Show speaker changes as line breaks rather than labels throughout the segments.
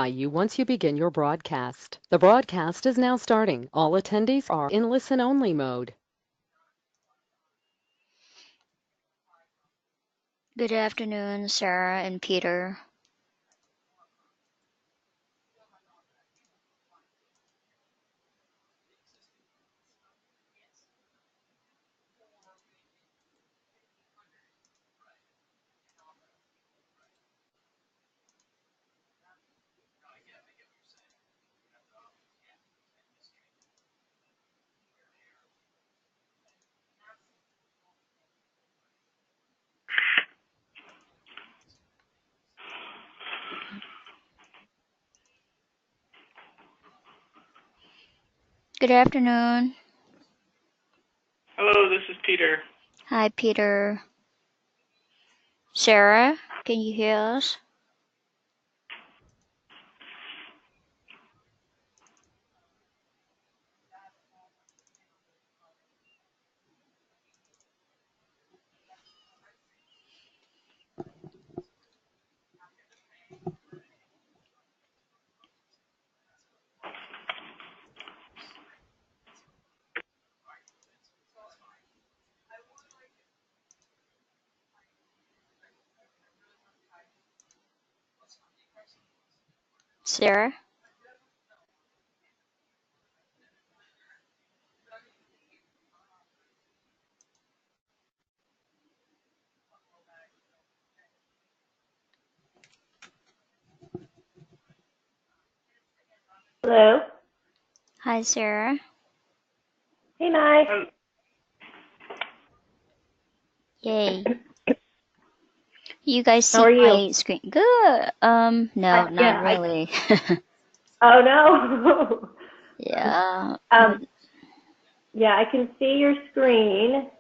You once you begin your broadcast. The broadcast is now starting. All attendees are in listen-only mode.
Good afternoon, Sarah and Peter. Good afternoon.
Hello, this is Peter.
Hi, Peter. Sarah, can you hear us? Sarah?
Hello.
Hi, Sarah.
Hey, Mike.
Yay. You guys see
How are you?
my screen? Good. No, not
yeah,
really.
Oh no.
Yeah.
Yeah, I can see your screen.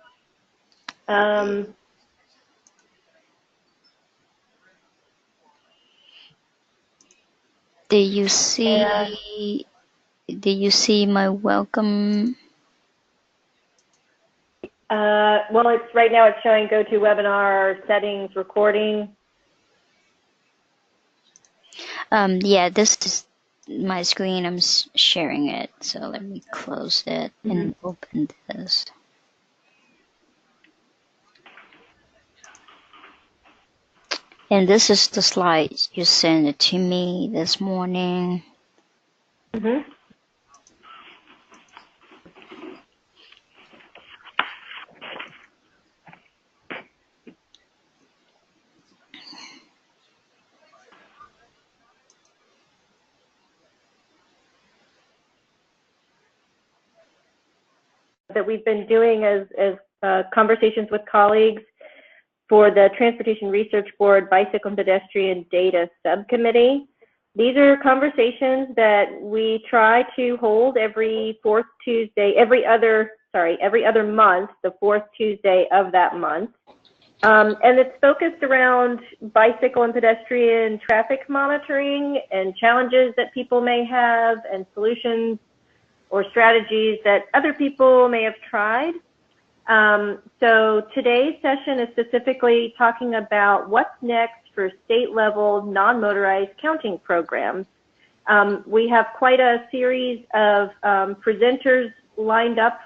Did you see? Did you see my welcome?
Well, it's right now. It's showing GoToWebinar settings recording.
Yeah, this is my screen. I'm sharing it. So let me close it and open this. And this is the slides you sent it to me this morning.
That we've been doing as conversations with colleagues for the Transportation Research Board Bicycle and Pedestrian Data Subcommittee. These are conversations that we try to hold every fourth Tuesday, every other month, the fourth Tuesday of that month. And it's focused around bicycle and pedestrian traffic monitoring and challenges that people may have and solutions or strategies that other people may have tried. So today's session is specifically talking about what's next for state-level non-motorized counting programs. We have quite a series of presenters lined up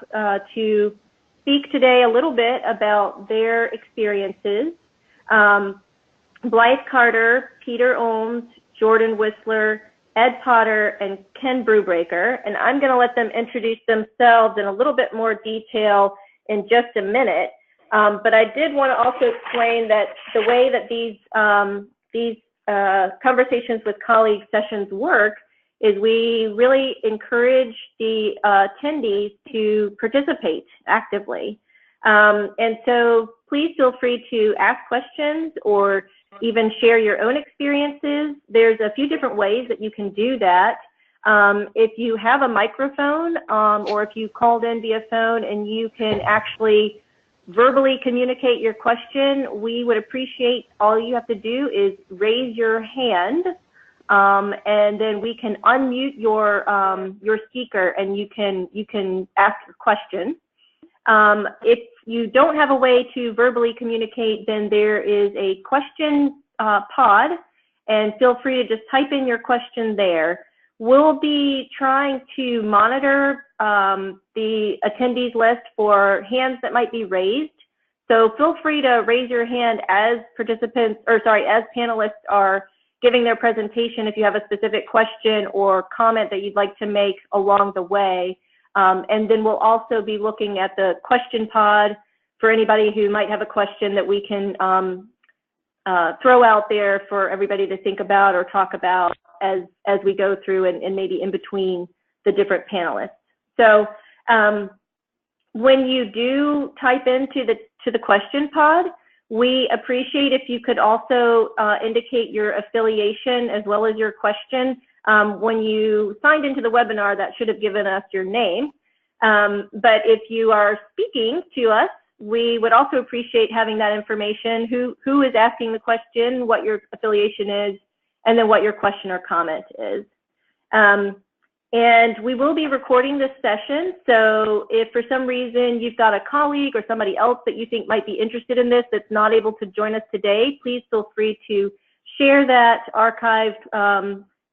to speak today a little bit about their experiences. Blythe Carter, Peter Ohms, Jordan Whistler, Ed Potter, and Ken Brubaker, and I'm going to let them introduce themselves in a little bit more detail in just a minute. But I did want to also explain that the way that these conversations with colleagues sessions work is we really encourage the attendees to participate actively. And so please feel free to ask questions or even share your own experiences. There's a few different ways that you can do that. If you have a microphone or if you called in via phone and you can actually verbally communicate your question, we would appreciate, all you have to do is raise your hand and then we can unmute your speaker and you can ask your question. If you don't have a way to verbally communicate, then there is a question pod, and feel free to just type in your question there. We'll be trying to monitor the attendees list for hands that might be raised. So feel free to raise your hand as participants, or sorry, as panelists are giving their presentation if you have a specific question or comment that you'd like to make along the way. And then we'll also be looking at the question pod for anybody who might have a question that we can throw out there for everybody to think about or talk about as we go through and maybe in between the different panelists. So when you do type into the question pod, we appreciate if you could also indicate your affiliation as well as your question. When you signed into the webinar, that should have given us your name. But if you are speaking to us, we would also appreciate having that information, who is asking the question, what your affiliation is, and then what your question or comment is. And we will be recording this session, so if for some reason you've got a colleague or somebody else that you think might be interested in this that's not able to join us today, please feel free to share that archived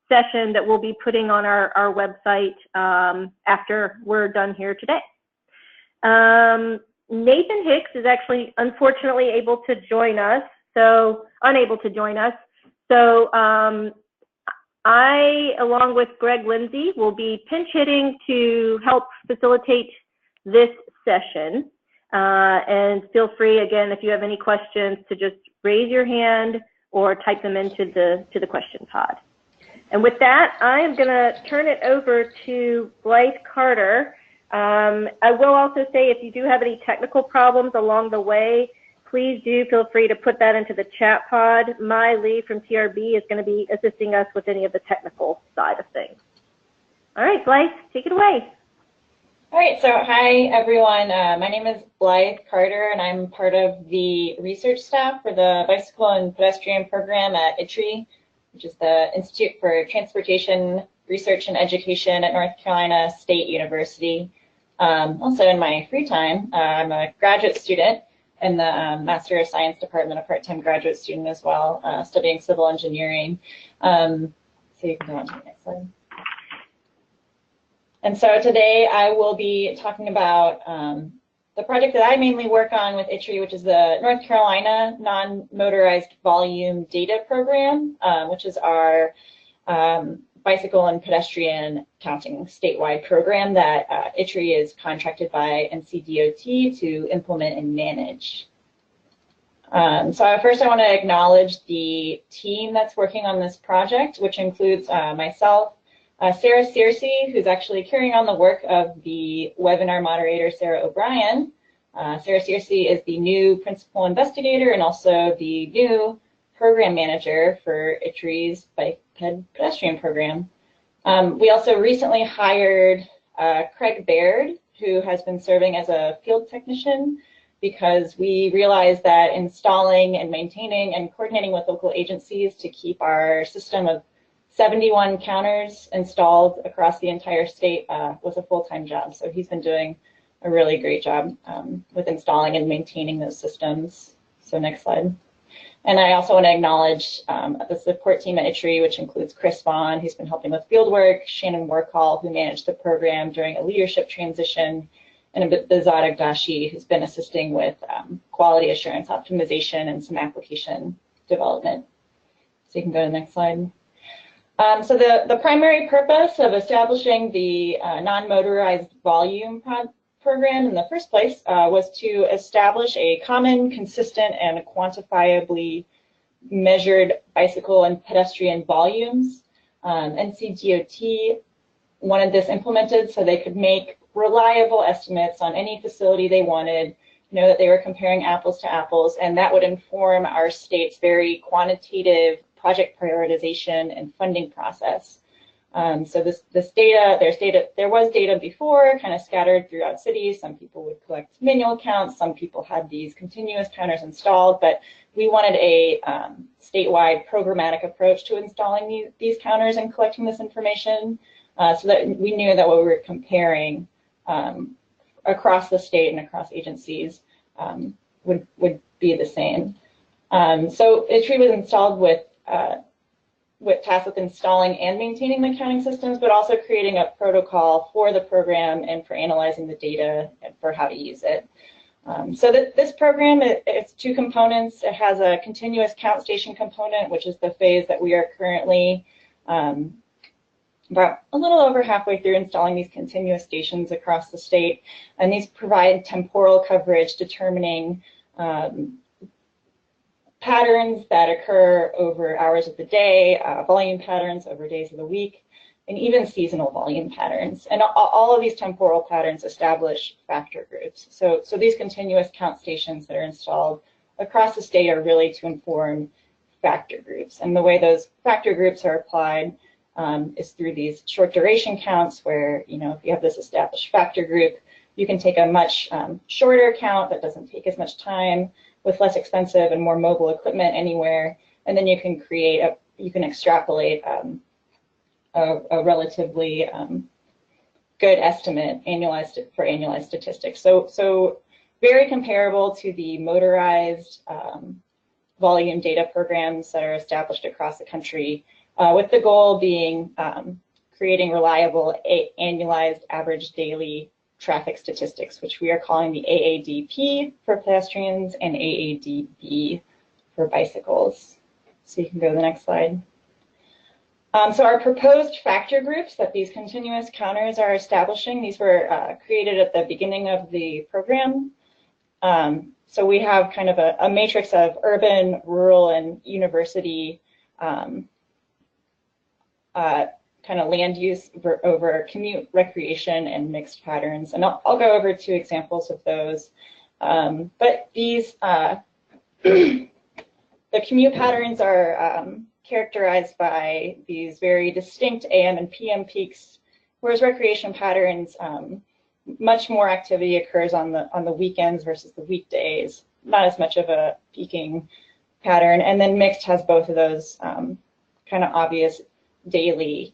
session that we'll be putting on our website after we're done here today. Nathan Hicks is actually unfortunately unable to join us. So I, along with Greg Lindsay, will be pinch hitting to help facilitate this session. And feel free, again, if you have any questions, to just raise your hand or type them into the question pod. And with that, I am going to turn it over to Blythe Carter. I will also say, if you do have any technical problems along the way, please do feel free to put that into the chat pod. Mai Lee from TRB is going to be assisting us with any of the technical side of things. All right, Blythe, take it away.
All right, so hi, everyone. My name is Blythe Carter, and I'm part of the research staff for the Bicycle and Pedestrian program at ITRI, which is the Institute for Transportation Research and Education at North Carolina State University. Also, in my free time, I'm a graduate student in the Master of Science department, a part-time graduate student as well, studying civil engineering. So you can go on to the next slide. And so today I will be talking about the project that I mainly work on with ITRI, which is the North Carolina Non-Motorized Volume Data Program, which is our bicycle and pedestrian counting statewide program that ITRI is contracted by NCDOT to implement and manage. So first I want to acknowledge the team that's working on this project, which includes myself, Sarah Searcy, who's actually carrying on the work of the webinar moderator, Sarah O'Brien. Sarah Searcy is the new principal investigator and also the new program manager for ITRI's Bike Pedestrian program. We also recently hired Craig Baird, who has been serving as a field technician, because we realized that installing and maintaining and coordinating with local agencies to keep our system of 71 counters installed across the entire state was a full-time job. So he's been doing a really great job with installing and maintaining those systems. So next slide. And I also want to acknowledge the support team at ITRI, which includes Chris Vaughn, who's been helping with fieldwork, Shannon Warcall, who managed the program during a leadership transition, and Bezada Dashi, who's been assisting with quality assurance optimization and some application development. So you can go to the next slide. So the primary purpose of establishing the non-motorized volume program in the first place was to establish a common, consistent, and quantifiably measured bicycle and pedestrian volumes. NCDOT wanted this implemented so they could make reliable estimates on any facility they wanted, know that they were comparing apples to apples, and that would inform our state's very quantitative project prioritization and funding process. So there was data before, kind of scattered throughout cities. Some people would collect manual counts, some people had these continuous counters installed, but we wanted a statewide programmatic approach to installing these counters and collecting this information, so that we knew that what we were comparing across the state and across agencies would be the same. So ITRI was installed with tasked with installing and maintaining the counting systems, but also creating a protocol for the program and for analyzing the data and for how to use it. So this program, it's two components. It has a continuous count station component, which is the phase that we are currently about a little over halfway through installing these continuous stations across the state. And these provide temporal coverage determining patterns that occur over hours of the day, volume patterns over days of the week, and even seasonal volume patterns. And all of these temporal patterns establish factor groups. So these continuous count stations that are installed across the state are really to inform factor groups. And the way those factor groups are applied is through these short duration counts where, if you have this established factor group, you can take a much shorter count that doesn't take as much time with less expensive and more mobile equipment anywhere. And then you can extrapolate a relatively good estimate for annualized statistics. So very comparable to the motorized volume data programs that are established across the country, with the goal being creating reliable annualized average daily traffic statistics, which we are calling the AADP for pedestrians and AADB for bicycles. So you can go to the next slide. So our proposed factor groups that these continuous counters are establishing, these were created at the beginning of the program. So we have kind of a matrix of urban, rural, and university kind of land use over commute, recreation, and mixed patterns. And I'll go over 2 examples of those. But these, the commute patterns are characterized by these very distinct AM and PM peaks, whereas recreation patterns, much more activity occurs on the weekends versus the weekdays, not as much of a peaking pattern. And then mixed has both of those kind of obvious daily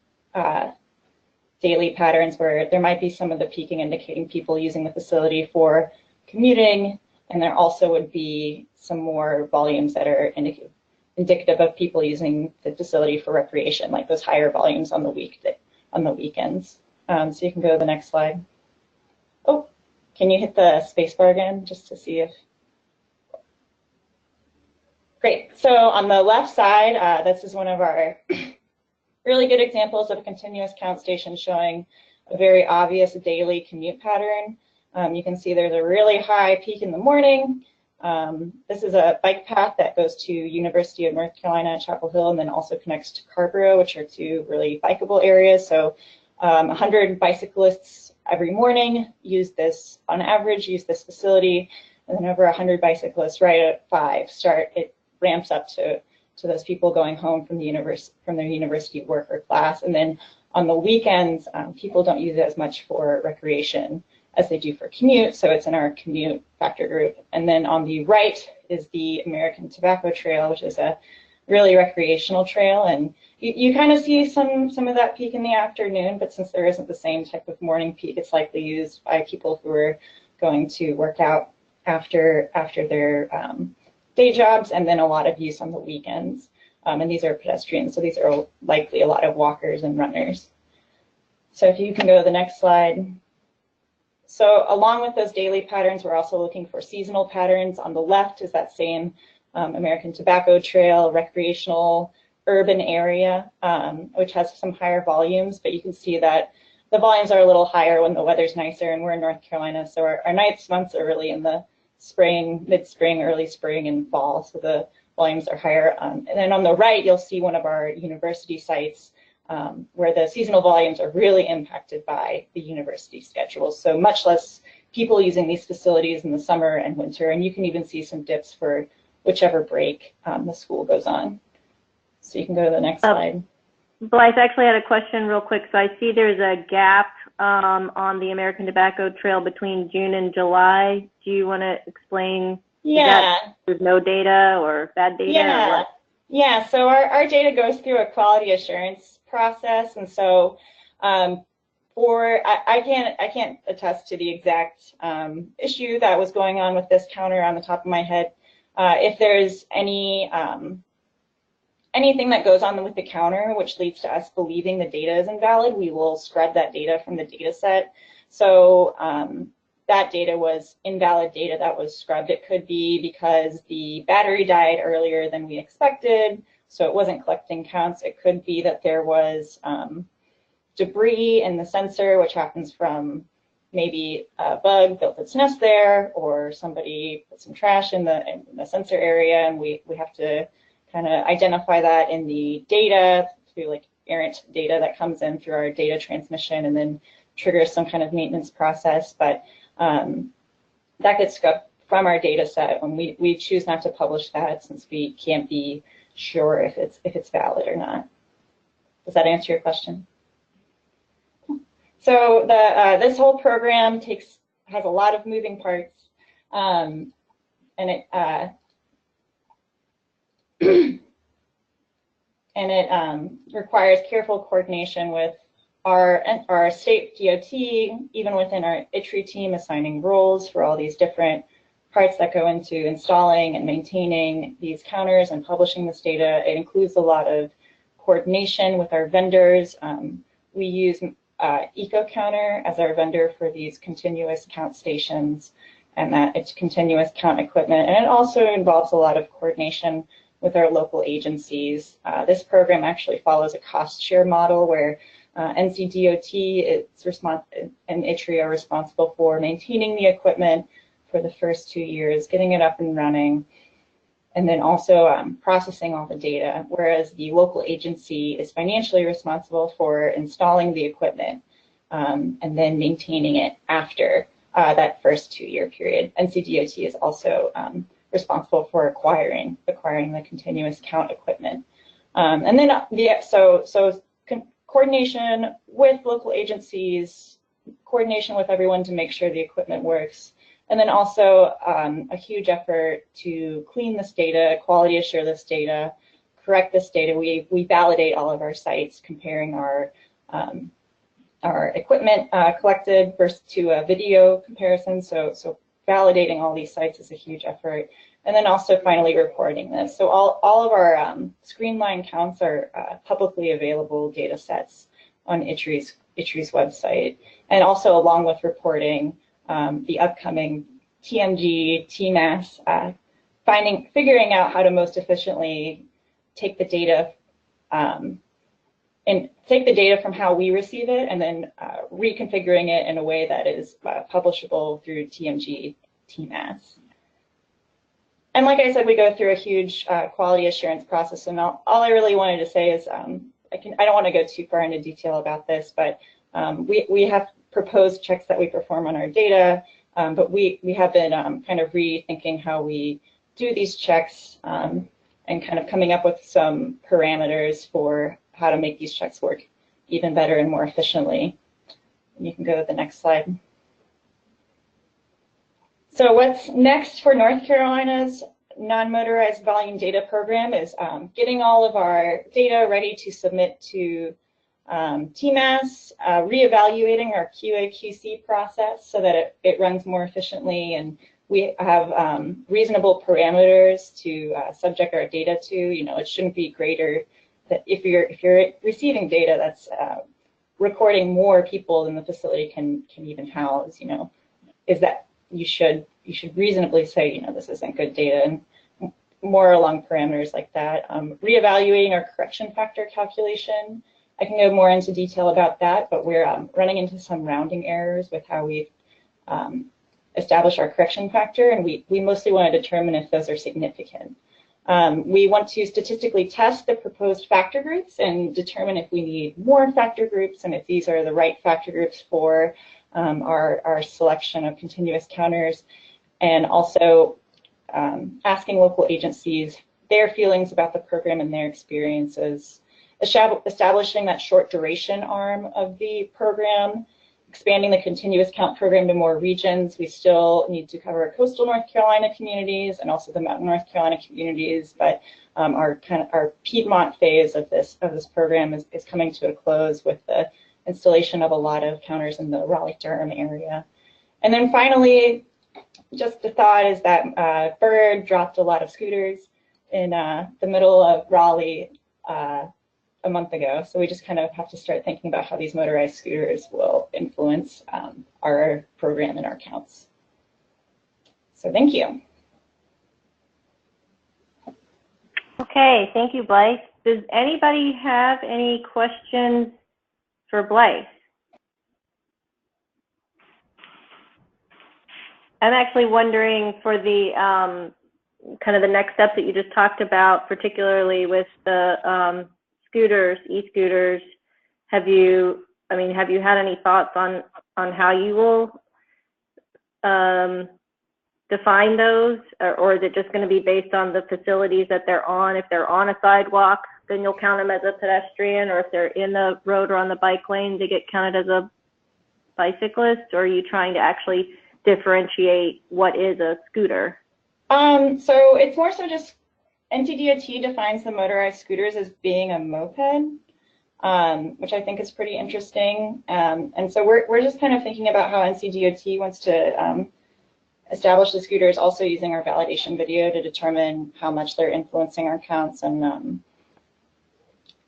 patterns where there might be some of the peaking indicating people using the facility for commuting, and there also would be some more volumes that are indicative of people using the facility for recreation, like those higher volumes on the weekends. So you can go to the next slide. Oh, can you hit the space bar again just to see if? Great. So on the left side, this is one of our really good examples of a continuous count station showing a very obvious daily commute pattern. You can see there's a really high peak in the morning. This is a bike path that goes to University of North Carolina at Chapel Hill and then also connects to Carborough, which are 2 really bikeable areas. So 100 bicyclists every morning on average use this facility, and then over 100 bicyclists right at 5 it ramps up to those people going home from their university work or class. And then on the weekends, people don't use it as much for recreation as they do for commute, so it's in our commute factor group. And then on the right is the American Tobacco Trail, which is a really recreational trail, and you kind of see some of that peak in the afternoon, but since there isn't the same type of morning peak, it's likely used by people who are going to work out after their day jobs, and then a lot of use on the weekends. And these are pedestrians, so these are likely a lot of walkers and runners. So if you can go to the next slide. So along with those daily patterns, we're also looking for seasonal patterns. On the left is that same American Tobacco Trail, recreational urban area, which has some higher volumes, but you can see that the volumes are a little higher when the weather's nicer, and we're in North Carolina, so our nice months are really in the spring, mid-spring, early spring, and fall, so the volumes are higher. And then on the right, you'll see one of our university sites where the seasonal volumes are really impacted by the university schedules. So much less people using these facilities in the summer and winter, and you can even see some dips for whichever break the school goes on. So you can go to the next slide.
Blythe actually had a question real quick. So I see there's a gap on the American Tobacco Trail between June and July. Do you want to explain?
Yeah.
There's no data or bad data?
Yeah.
Or what?
Yeah. So our data goes through a quality assurance process, and so I can't attest to the exact issue that was going on with this counter on the top of my head. If there's any anything that goes on with the counter, which leads to us believing the data is invalid, we will scrub that data from the data set. So that data was invalid data that was scrubbed. It could be because the battery died earlier than we expected, so it wasn't collecting counts. It could be that there was debris in the sensor, which happens from maybe a bug built its nest there, or somebody put some trash in the sensor area, and we have to kind of identify that in the data through like errant data that comes in through our data transmission and then triggers some kind of maintenance process. But that gets scrubbed from our data set, and we choose not to publish that since we can't be sure if it's valid or not. Does that answer your question? So this whole program has a lot of moving parts, and it requires careful coordination with our state DOT, even within our ITRI team, assigning roles for all these different parts that go into installing and maintaining these counters and publishing this data. It includes a lot of coordination with our vendors. We use EcoCounter as our vendor for these continuous count stations, and that it's continuous count equipment. And it also involves a lot of coordination with our local agencies. This program actually follows a cost share model where NCDOT and ITRI are responsible for maintaining the equipment for the first 2 years, getting it up and running, and then also processing all the data, whereas the local agency is financially responsible for installing the equipment and then maintaining it after that first 2-year period. NCDOT is also responsible for acquiring the continuous count equipment. And then coordination with local agencies, coordination with everyone to make sure the equipment works, and then also a huge effort to clean this data, quality assure this data, correct this data. We validate all of our sites, comparing our equipment collected versus to a video comparison. So validating all these sites is a huge effort. And then also finally reporting this. So all of our screen line counts are publicly available data sets on ITRI's website. And also along with reporting the upcoming TMG, TMAS, figuring out how to most efficiently take the data from how we receive it and then reconfiguring it in a way that is publishable through TMG, TMAS. And like I said, we go through a huge quality assurance process, and all I really wanted to say is I don't want to go too far into detail about this, but we have proposed checks that we perform on our data, but we have been kind of rethinking how we do these checks and kind of coming up with some parameters for how to make these checks work even better and more efficiently. And you can go to the next slide. So what's next for North Carolina's non-motorized volume data program is getting all of our data ready to submit to TMAS, reevaluating our QA/QC process so that it runs more efficiently, and we have reasonable parameters to subject our data to. You know, it shouldn't be greater that if you're receiving data that's recording more people than the facility can even house. You know, is that you should reasonably say, you know, this isn't good data, and more along parameters like that. Reevaluating our correction factor calculation. I can go more into detail about that, but we're running into some rounding errors with how we've established our correction factor, and we mostly want to determine if those are significant. We want to statistically test the proposed factor groups and determine if we need more factor groups and if these are the right factor groups for our selection of continuous counters, and also asking local agencies their feelings about the program and their experiences, establishing that short duration arm of the program, expanding the continuous count program to more regions. We still need to cover coastal North Carolina communities and also the mountain North Carolina communities, but our Piedmont phase of this program is coming to a close with the installation of a lot of counters in the Raleigh-Durham area. And then finally, just a thought is that Bird dropped a lot of scooters in the middle of Raleigh a month ago. So we just kind of have to start thinking about how these motorized scooters will influence our program and our counts. So thank you.
Okay, thank you, Blythe. Does anybody have any questions for Blythe? I'm actually wondering for the kind of the next steps that you just talked about, particularly with the scooters, e-scooters. Have you had any thoughts on how you will define those, or is it just going to be based on the facilities that they're on? If they're on a sidewalk, then you'll count them as a pedestrian, or if they're in the road or on the bike lane, they get counted as a bicyclist, or are you trying to actually differentiate what is a scooter?
So it's more so just NCDOT defines the motorized scooters as being a moped, which I think is pretty interesting. And so we're just kind of thinking about how NCDOT wants to establish the scooters, also using our validation video to determine how much they're influencing our counts,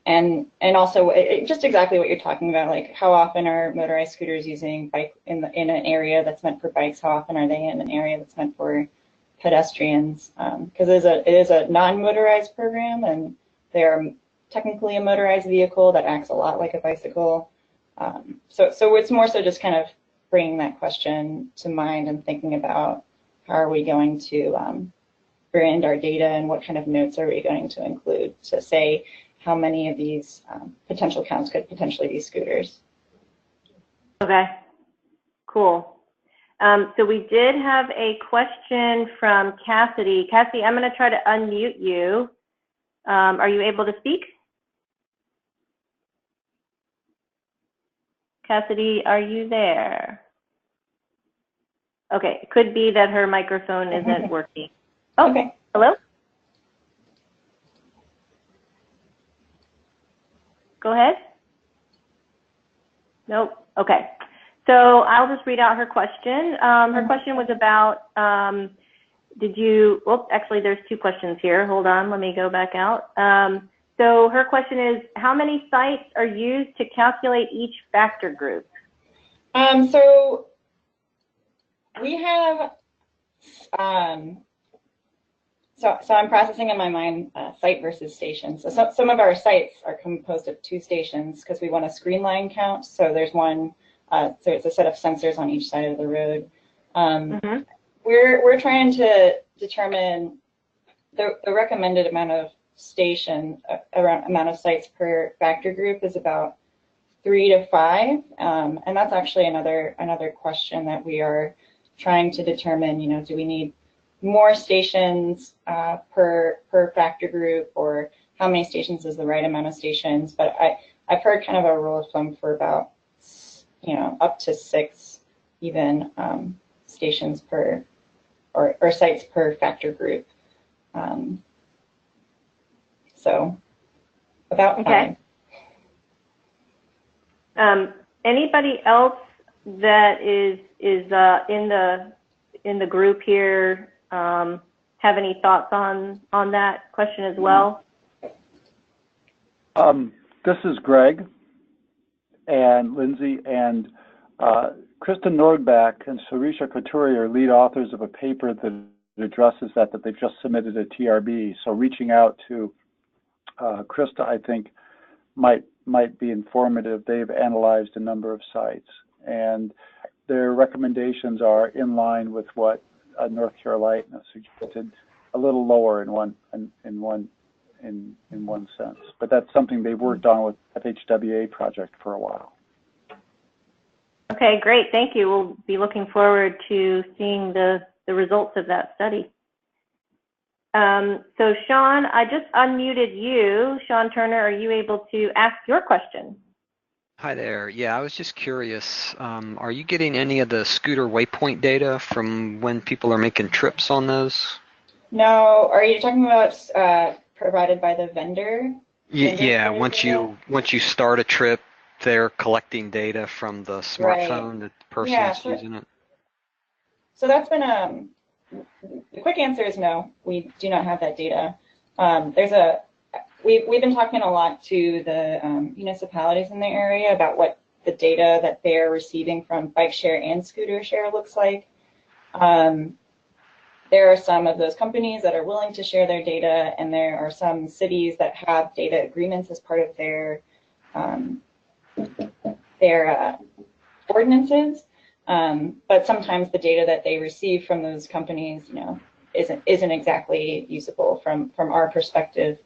and also just exactly what you're talking about, like how often are motorized scooters using bike in an area that's meant for bikes? How often are they in an area that's meant for pedestrians? Because it is a non-motorized program, and they're technically a motorized vehicle that acts a lot like a bicycle. So it's more so just kind of bringing that question to mind and thinking about how are we going to brand our data, and what kind of notes are we going to include to say how many of these potential counts could potentially be scooters.
Okay, cool. So we did have a question from Cassidy. Cassidy, I'm going to try to unmute you. Are you able to speak? Cassidy, are you there? Okay, it could be that her microphone isn't working. Oh, okay. Hello? Go ahead. Nope. Okay. So I'll just read out her question. Her question was about, actually there's two questions here. Hold on, let me go back out. So her question is, how many sites are used to calculate each factor group?
So we have, so I'm processing in my mind site versus station. So some of our sites are composed of 2 stations because we want a screen line count. So there's one, so it's a set of sensors on each side of the road. We're trying to determine the recommended amount of amount of sites per factor group is about 3 to 5, and that's actually another question that we are trying to determine. You know, do we need more stations per factor group, or how many stations is the right amount of stations? But I've heard kind of a rule of thumb for about, up to 6 even stations per or sites per factor group. So about 5.
Anybody else that is in the group here have any thoughts on that question as well?
This is Greg and Lindsay, and Kristen Nordback and Sarisha Koturi are lead authors of a paper that addresses that they've just submitted at TRB. So reaching out to Krista, I think, might be informative. They've analyzed a number of sites, and their recommendations are in line with what North Carolina suggested, a little lower in one sense. But that's something they've worked on with FHWA project for a while.
Okay, great. Thank you. We'll be looking forward to seeing the results of that study. So Sean, I just unmuted you. Sean Turner, are you able to ask your question?
Hi there. Yeah, I was just curious. Are you getting any of the scooter waypoint data from when people are making trips on those?
No. Are you talking about provided by the vendor?
Yeah. Once you start a trip, they're collecting data from the smartphone that the person's using it.
So that's been the quick answer is no. We do not have that data. we've been talking a lot to the municipalities in the area about what the data that they're receiving from bike share and scooter share looks like. There are some of those companies that are willing to share their data, and there are some cities that have data agreements as part of their ordinances. But sometimes the data that they receive from those companies, isn't exactly usable from our perspective.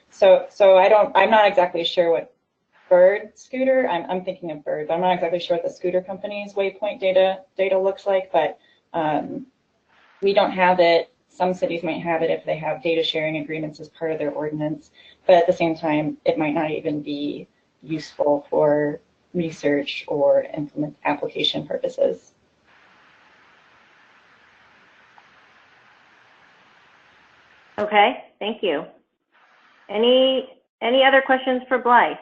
So I'm not exactly sure what Bird scooter. I'm thinking of Bird, but I'm not exactly sure what the scooter company's waypoint data looks like. But we don't have it. Some cities might have it if they have data sharing agreements as part of their ordinance. But at the same time, it might not even be useful for research or implement application purposes.
Okay, thank you. Any other questions for Blythe?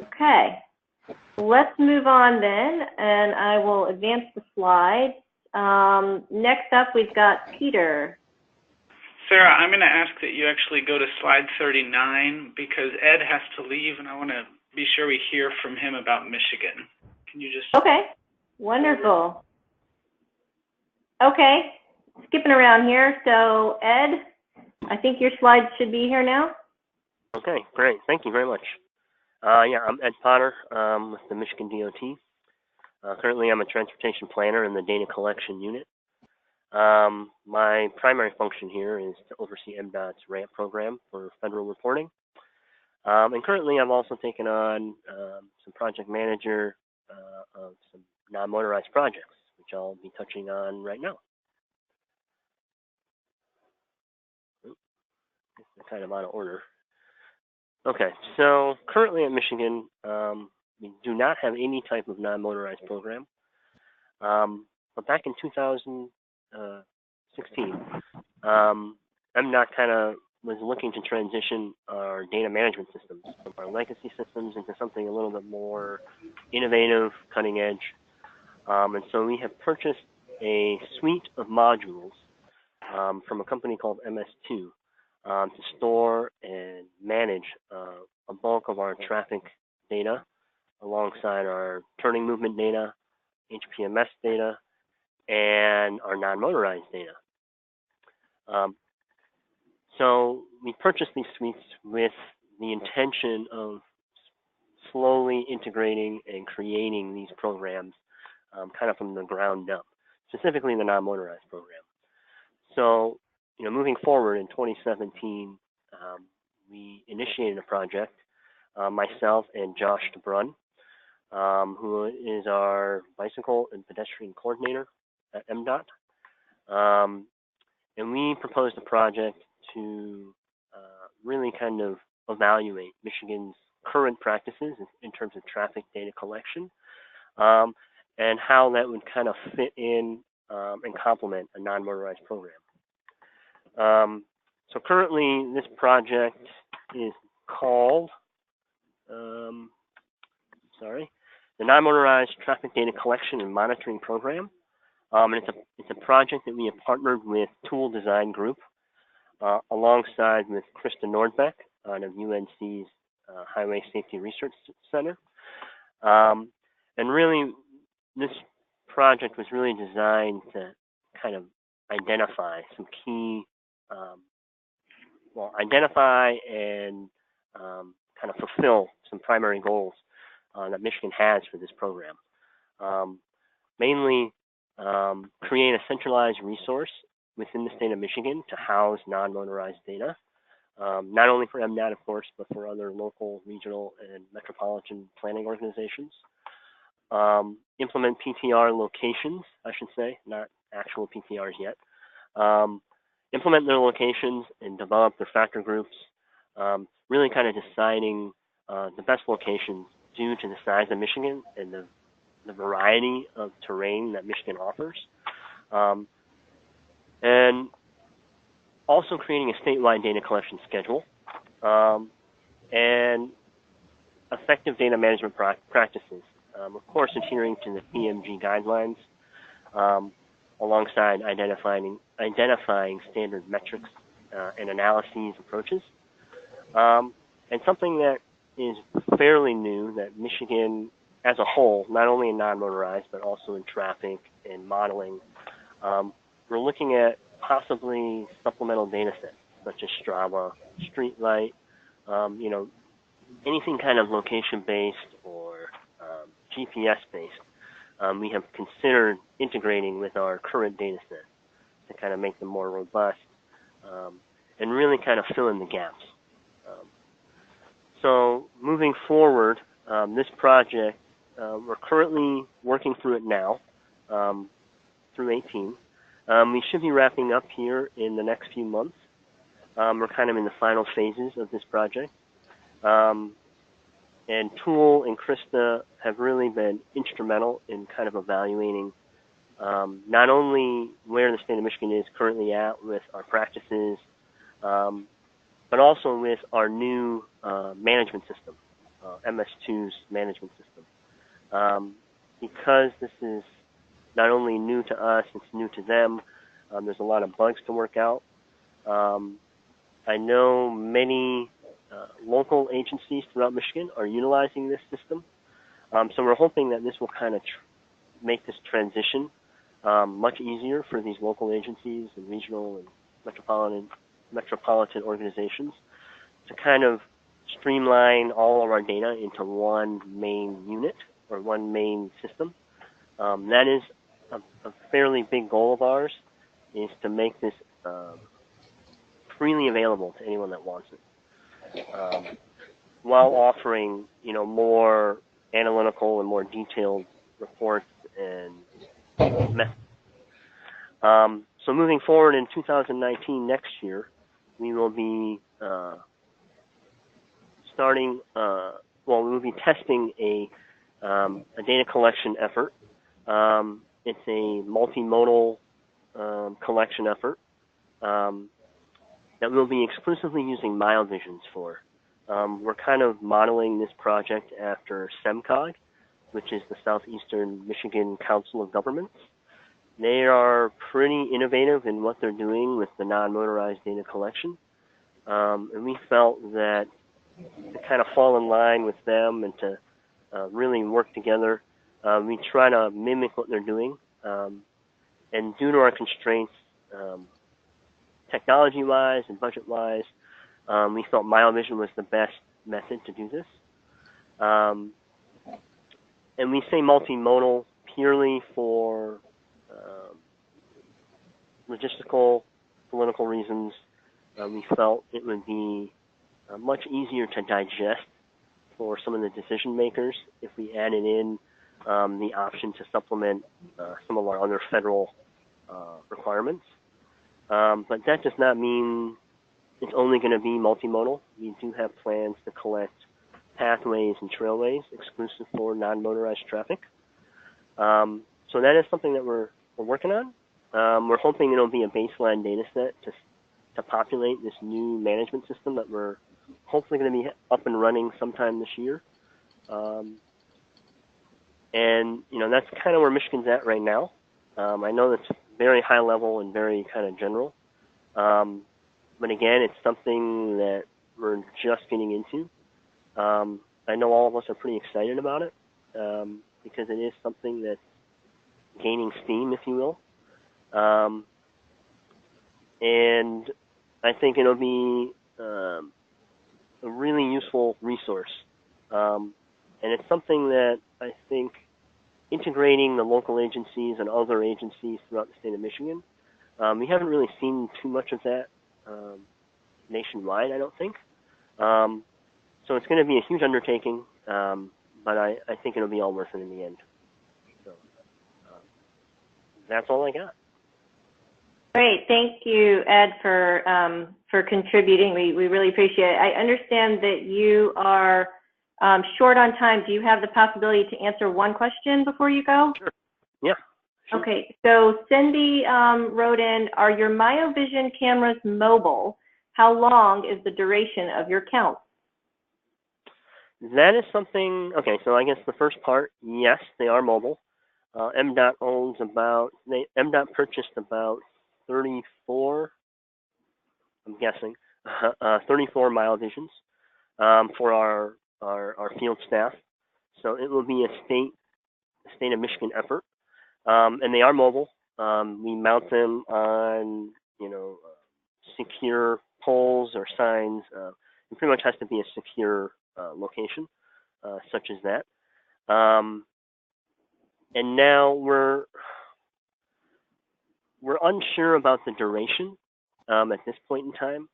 Okay, let's move on then, and I will advance the slides. Next up, we've got Peter.
Sarah, I'm going to ask that you actually go to slide 39 because Ed has to leave, and I want to be sure we hear from him about Michigan. Can you just...
Okay, wonderful. Okay, skipping around here. So, Ed, I think your slides should be here now.
Okay, great. Thank you very much. Yeah, I'm Ed Potter with the Michigan DOT. Currently, I'm a transportation planner in the data collection unit. My primary function here is to oversee MDOT's RAMP program for federal reporting. And currently, I've also taken on some project manager of some non-motorized projects, which I'll be touching on right now. They're kind of out of order. Okay, so currently at Michigan, we do not have any type of non-motorized program. But back in 2016, MDOT kind of was looking to transition our data management systems from our legacy systems into something a little bit more innovative, cutting edge. And so we have purchased a suite of modules from a company called MS2 to store and manage a bulk of our traffic data alongside our turning movement data, HPMS data, and our non-motorized data. So we purchased these suites with the intention of slowly integrating and creating these programs kind of from the ground up, specifically the non-motorized program. So, moving forward in 2017, we initiated a project, myself and Josh DeBrun, who is our bicycle and pedestrian coordinator at MDOT. And we proposed a project to really kind of evaluate Michigan's current practices in terms of traffic data collection and how that would kind of fit in and complement a non-motorized program. So currently this project is called, the Non-Motorized Traffic Data Collection and Monitoring Program. And it's a project that we have partnered with Tool Design Group alongside with Krista Nordbeck out of UNC's Highway Safety Research Center. And really, this project was really designed to kind of identify some key, identify and kind of fulfill some primary goals that Michigan has for this program. Mainly, create a centralized resource within the state of Michigan to house non-motorized data, not only for MDOT, of course, but for other local, regional, and metropolitan planning organizations. Implement PTR locations, I should say, not actual PTRs yet. Implement their locations and develop their factor groups, really kind of deciding the best locations due to the size of Michigan and the variety of terrain that Michigan offers. And also creating a statewide data collection schedule and effective data management practices. Of course, adhering to the PMG guidelines alongside identifying standard metrics and analyses approaches. And something that is fairly new that Michigan as a whole, not only in non-motorized, but also in traffic and modeling, we're looking at possibly supplemental data sets, such as Strava, Streetlight, anything kind of location-based or GPS-based. We have considered integrating with our current data set to kind of make them more robust and really kind of fill in the gaps. So moving forward, this project, we're currently working through it now, through 18. We should be wrapping up here in the next few months. We're kind of in the final phases of this project. And Tool and Krista have really been instrumental in kind of evaluating not only where the state of Michigan is currently at with our practices, but also with our new management system, MS2's management system. Because this is not only new to us, it's new to them, there's a lot of bugs to work out. I know many local agencies throughout Michigan are utilizing this system. So we're hoping that this will kind of make this transition much easier for these local agencies and regional and metropolitan organizations to kind of streamline all of our data into one main unit or one main system. That is a fairly big goal of ours, is to make this freely available to anyone that wants it, while offering more analytical and more detailed reports and methods. So moving forward in 2019, next year, we will be we will be testing a data collection effort. It's a multimodal collection effort that we'll be exclusively using MileVisions for. We're kind of modeling this project after SEMCOG, which is the Southeastern Michigan Council of Governments. They are pretty innovative in what they're doing with the non-motorized data collection. And we felt that to kind of fall in line with them and to really work together, we try to mimic what they're doing. And due to our constraints, technology-wise and budget-wise, we felt MileVision was the best method to do this. And we say multimodal purely for logistical, political reasons. We felt it would be much easier to digest for some of the decision makers if we added in the option to supplement some of our other federal requirements. But that does not mean it's only going to be multimodal. We do have plans to collect pathways and trailways exclusive for non-motorized traffic. So that is something that we're working on. We're hoping it'll be a baseline data set to populate this new management system that we're hopefully going to be up and running sometime this year. And, that's kind of where Michigan's at right now. I know that's very high level and very kind of general. But again, it's something that we're just getting into. I know all of us are pretty excited about it because it is something that's gaining steam, if you will. And I think it'll be a really useful resource. And it's something that I think integrating the local agencies and other agencies throughout the state of Michigan, we haven't really seen too much of that nationwide, I don't think. So it's going to be a huge undertaking, but I think it'll be all worth it in the end. So that's all I got.
Great, thank you, Ed, for contributing. We really appreciate it. I understand that you are short on time. Do you have the possibility to answer one question before you go?
Sure. Yeah. Sure.
Okay, so Cindy wrote in, are your MyoVision cameras mobile? How long is the duration of your count?
That is something, okay, so I guess the first part, yes, they are mobile. MDOT owns MDOT purchased about 34 I'm guessing, 34 mile visions for our field staff. So it will be a state of Michigan effort, and they are mobile. We mount them on, secure poles or signs. It pretty much has to be a secure location, such as that. And now we're unsure about the duration at this point in time.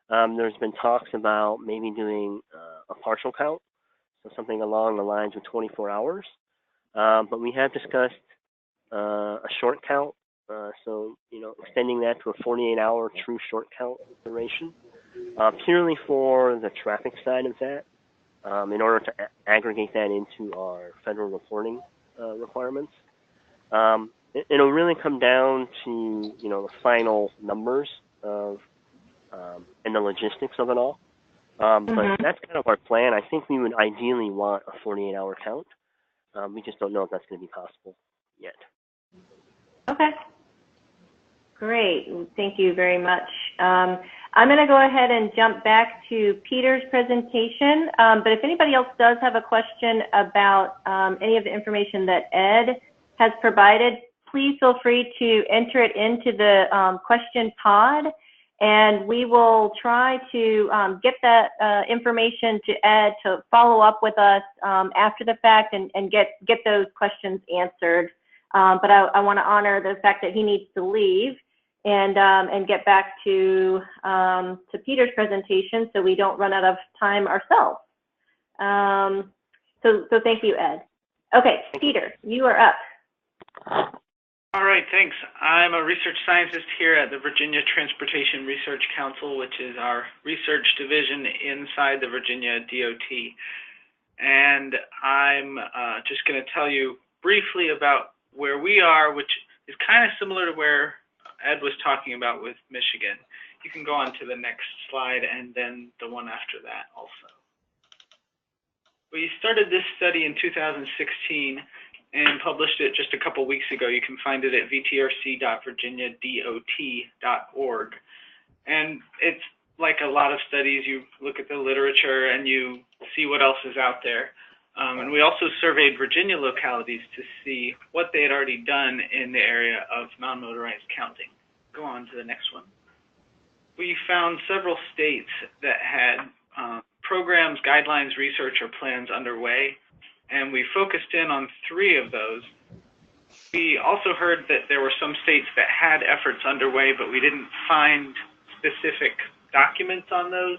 There's been talks about maybe doing a partial count, so something along the lines of 24 hours. But we have discussed a short count, so extending that to a 48-hour true short count duration, purely for the traffic side of that, in order to aggregate that into our federal reporting requirements. It'll really come down to the final numbers of and the logistics of it all. But that's kind of our plan. I think we would ideally want a 48-hour count. We just don't know if that's going to be possible yet.
Okay. Great. Thank you very much. I'm going to go ahead and jump back to Peter's presentation. But if anybody else does have a question about any of the information that Ed has provided, please feel free to enter it into the question pod, and we will try to get that information to Ed to follow up with us after the fact and get those questions answered. But I want to honor the fact that he needs to leave and get back to Peter's presentation so we don't run out of time ourselves. So thank you, Ed. Okay, Peter, you are up.
All right, thanks. I'm a research scientist here at the Virginia Transportation Research Council, which is our research division inside the Virginia DOT. And I'm just going to tell you briefly about where we are, which is kind of similar to where Ed was talking about with Michigan. You can go on to the next slide and then the one after that also. We started this study in 2016 and published it just a couple weeks ago. You can find it at vtrc.virginiadot.org. And it's like a lot of studies, you look at the literature and you see what else is out there. And we also surveyed Virginia localities to see what they had already done in the area of non-motorized counting. Go on to the next one. We found several states that had programs, guidelines, research, or plans underway, and we focused in on 3 of those. We also heard that there were some states that had efforts underway, but we didn't find specific documents on those.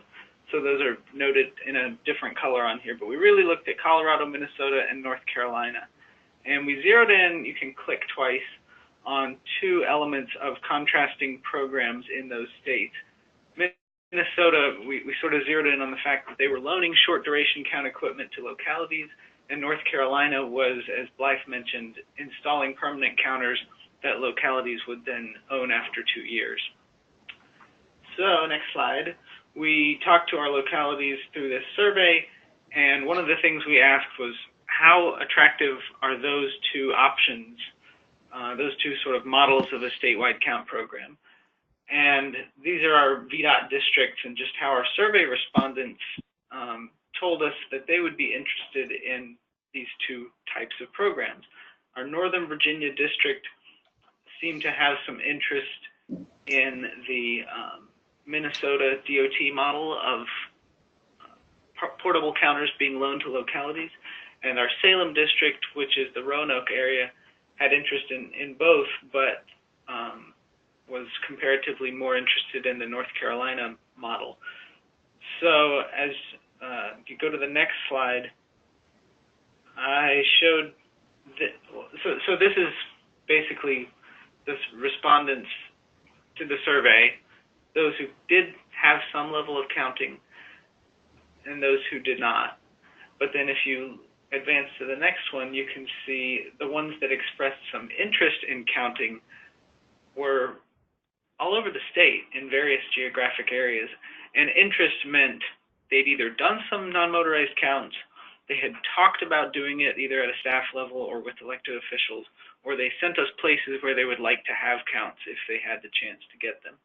So those are noted in a different color on here, but we really looked at Colorado, Minnesota, and North Carolina. And we zeroed in, you can click twice, on 2 elements of contrasting programs in those states. Minnesota, we sort of zeroed in on the fact that they were loaning short duration count equipment to localities, and North Carolina was, as Blythe mentioned, installing permanent counters that localities would then own after 2 years. So next slide. We talked to our localities through this survey, and one of the things we asked was how attractive are those 2 options, those 2 sort of models of a statewide count program. And these are our VDOT districts, and just how our survey respondents told us that they would be interested in these 2 types of programs. Our Northern Virginia district seemed to have some interest in the Minnesota DOT model of portable counters being loaned to localities, and our Salem district, which is the Roanoke area, had interest in both, but was comparatively more interested in the North Carolina model. So as you go to the next slide, I showed that, so this is basically the respondents to the survey, those who did have some level of counting and those who did not. But then if you advance to the next one, you can see the ones that expressed some interest in counting were all over the state in various geographic areas. And interest meant they'd either done some non-motorized counts, they had talked about doing it either at a staff level or with elected officials, or they sent us places where they would like to have counts if they had the chance to get them.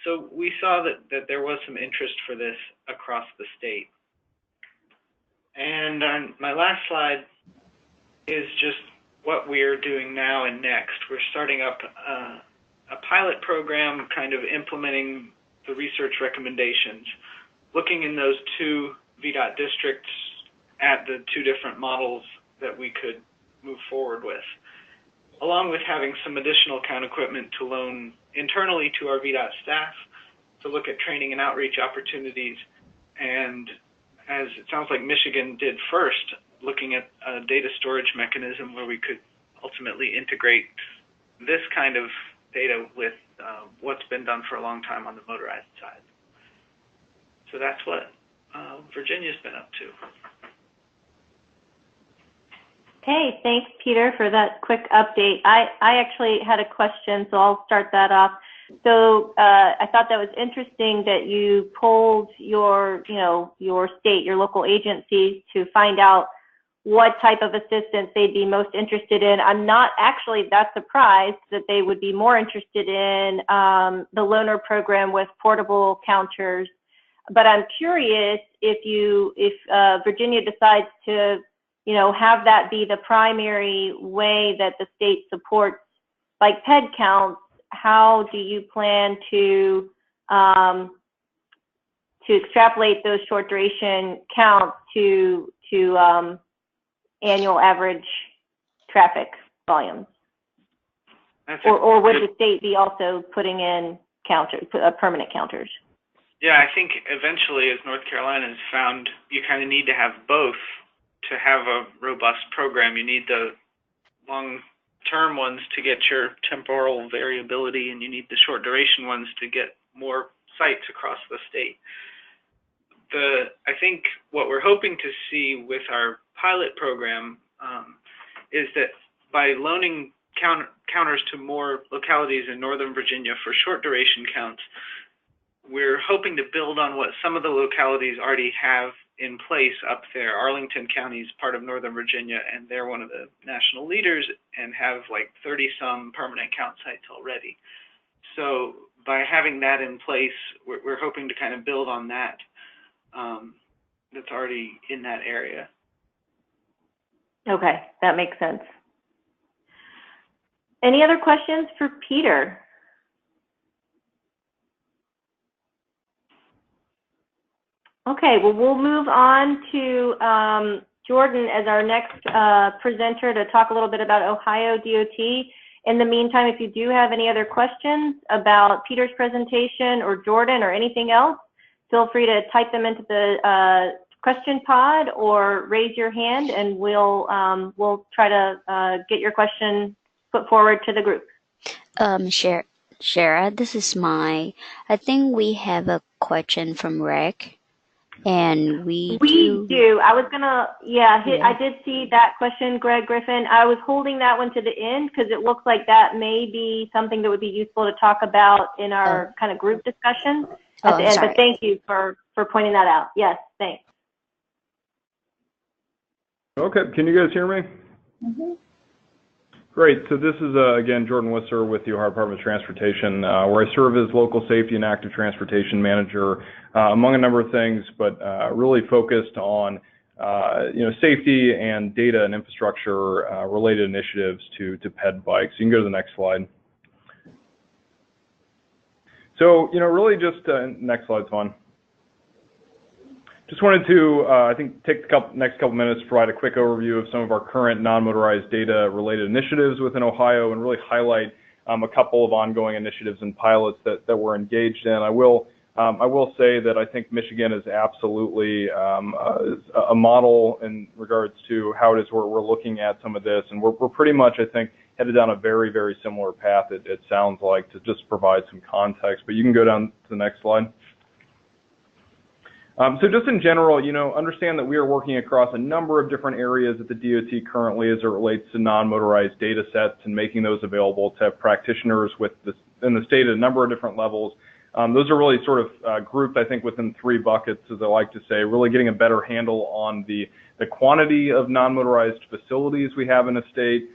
So we saw that there was some interest for this across the state. And on my last slide is just what we are doing now and next. We're starting up a pilot program, kind of implementing the research recommendations, looking in those two VDOT districts at the two different models that we could move forward with, along with having some additional count equipment to loan internally to our VDOT staff to look at training and outreach opportunities. And as it sounds like Michigan did first, looking at a data storage mechanism where we could ultimately integrate this kind of data with what's been done for a long time on the motorized side. So that's what Virginia's been up to.
Okay, thanks, Peter, for that quick update. I actually had a question, so I'll start that off. So I thought that was interesting that you polled your state, your local agencies to find out what type of assistance they'd be most interested in. I'm not actually that surprised that they would be more interested in the loaner program with portable counters. But I'm curious if Virginia decides to, have that be the primary way that the state supports like PED counts, how do you plan to extrapolate those short duration counts to annual average traffic volumes? Or would the state be also putting in permanent counters?
Yeah, I think eventually, as North Carolina has found, you kind of need to have both to have a robust program. You need the long-term ones to get your temporal variability, and you need the short-duration ones to get more sites across the state. I think what we're hoping to see with our pilot program is that by loaning counters to more localities in Northern Virginia for short-duration counts, we're hoping to build on what some of the localities already have in place up there. Arlington County is part of Northern Virginia, and they're one of the national leaders and have like 30-some permanent count sites already. So by having that in place, we're hoping to kind of build on that that's already in that area.
Okay, that makes sense. Any other questions for Peter? Okay, well, we'll move on to Jordan as our next presenter to talk a little bit about Ohio DOT. In the meantime, if you do have any other questions about Peter's presentation or Jordan or anything else, feel free to type them into the question pod or raise your hand, and we'll try to get your question put forward to the group.
Shara, this is I think we have a question from Rick. And we do. I was gonna, I did see that question, Greg Griffin. I was holding that one to the end because it looks like that may be something that would be useful to talk about in our kind of group discussion at the end. Sorry. But thank you for pointing that out. Yes, thanks.
Okay, can you guys hear me? Mm-hmm. Great. So this is, again, Jordan Wisser with the Ohio Department of Transportation, where I serve as Local Safety and Active Transportation Manager, among a number of things, but really focused on, safety and data and infrastructure related initiatives to PED bikes. You can go to the next slide. So, really just, next slide's fine. Just wanted to, I think, take the next couple minutes to provide a quick overview of some of our current non-motorized data-related initiatives within Ohio and really highlight a couple of ongoing initiatives and pilots that we're engaged in. I will say that I think Michigan is absolutely a model in regards to how it is we're looking at some of this, and we're pretty much, I think, headed down a very, very similar path, it sounds like, to just provide some context. But you can go down to the next slide. So just in general, understand that we are working across a number of different areas at the DOT currently as it relates to non-motorized data sets and making those available to practitioners in the state at a number of different levels. Those are really sort of grouped, I think, within three buckets, as I like to say, really getting a better handle on the quantity of non-motorized facilities we have in a state,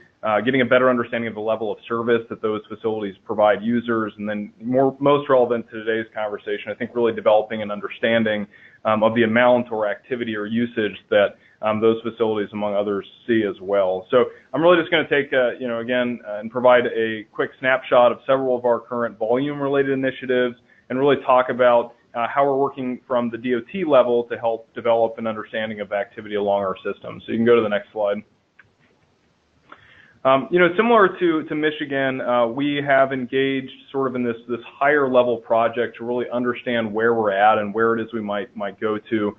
getting a better understanding of the level of service that those facilities provide users, and then most relevant to today's conversation, I think really developing an understanding of the amount or activity or usage that those facilities, among others, see as well. So I'm really just going to take, again, and provide a quick snapshot of several of our current volume-related initiatives and really talk about how we're working from the DOT level to help develop an understanding of activity along our system. So you can go to the next slide. Similar to Michigan, we have engaged sort of in this higher level project to really understand where we're at and where it is we might go to.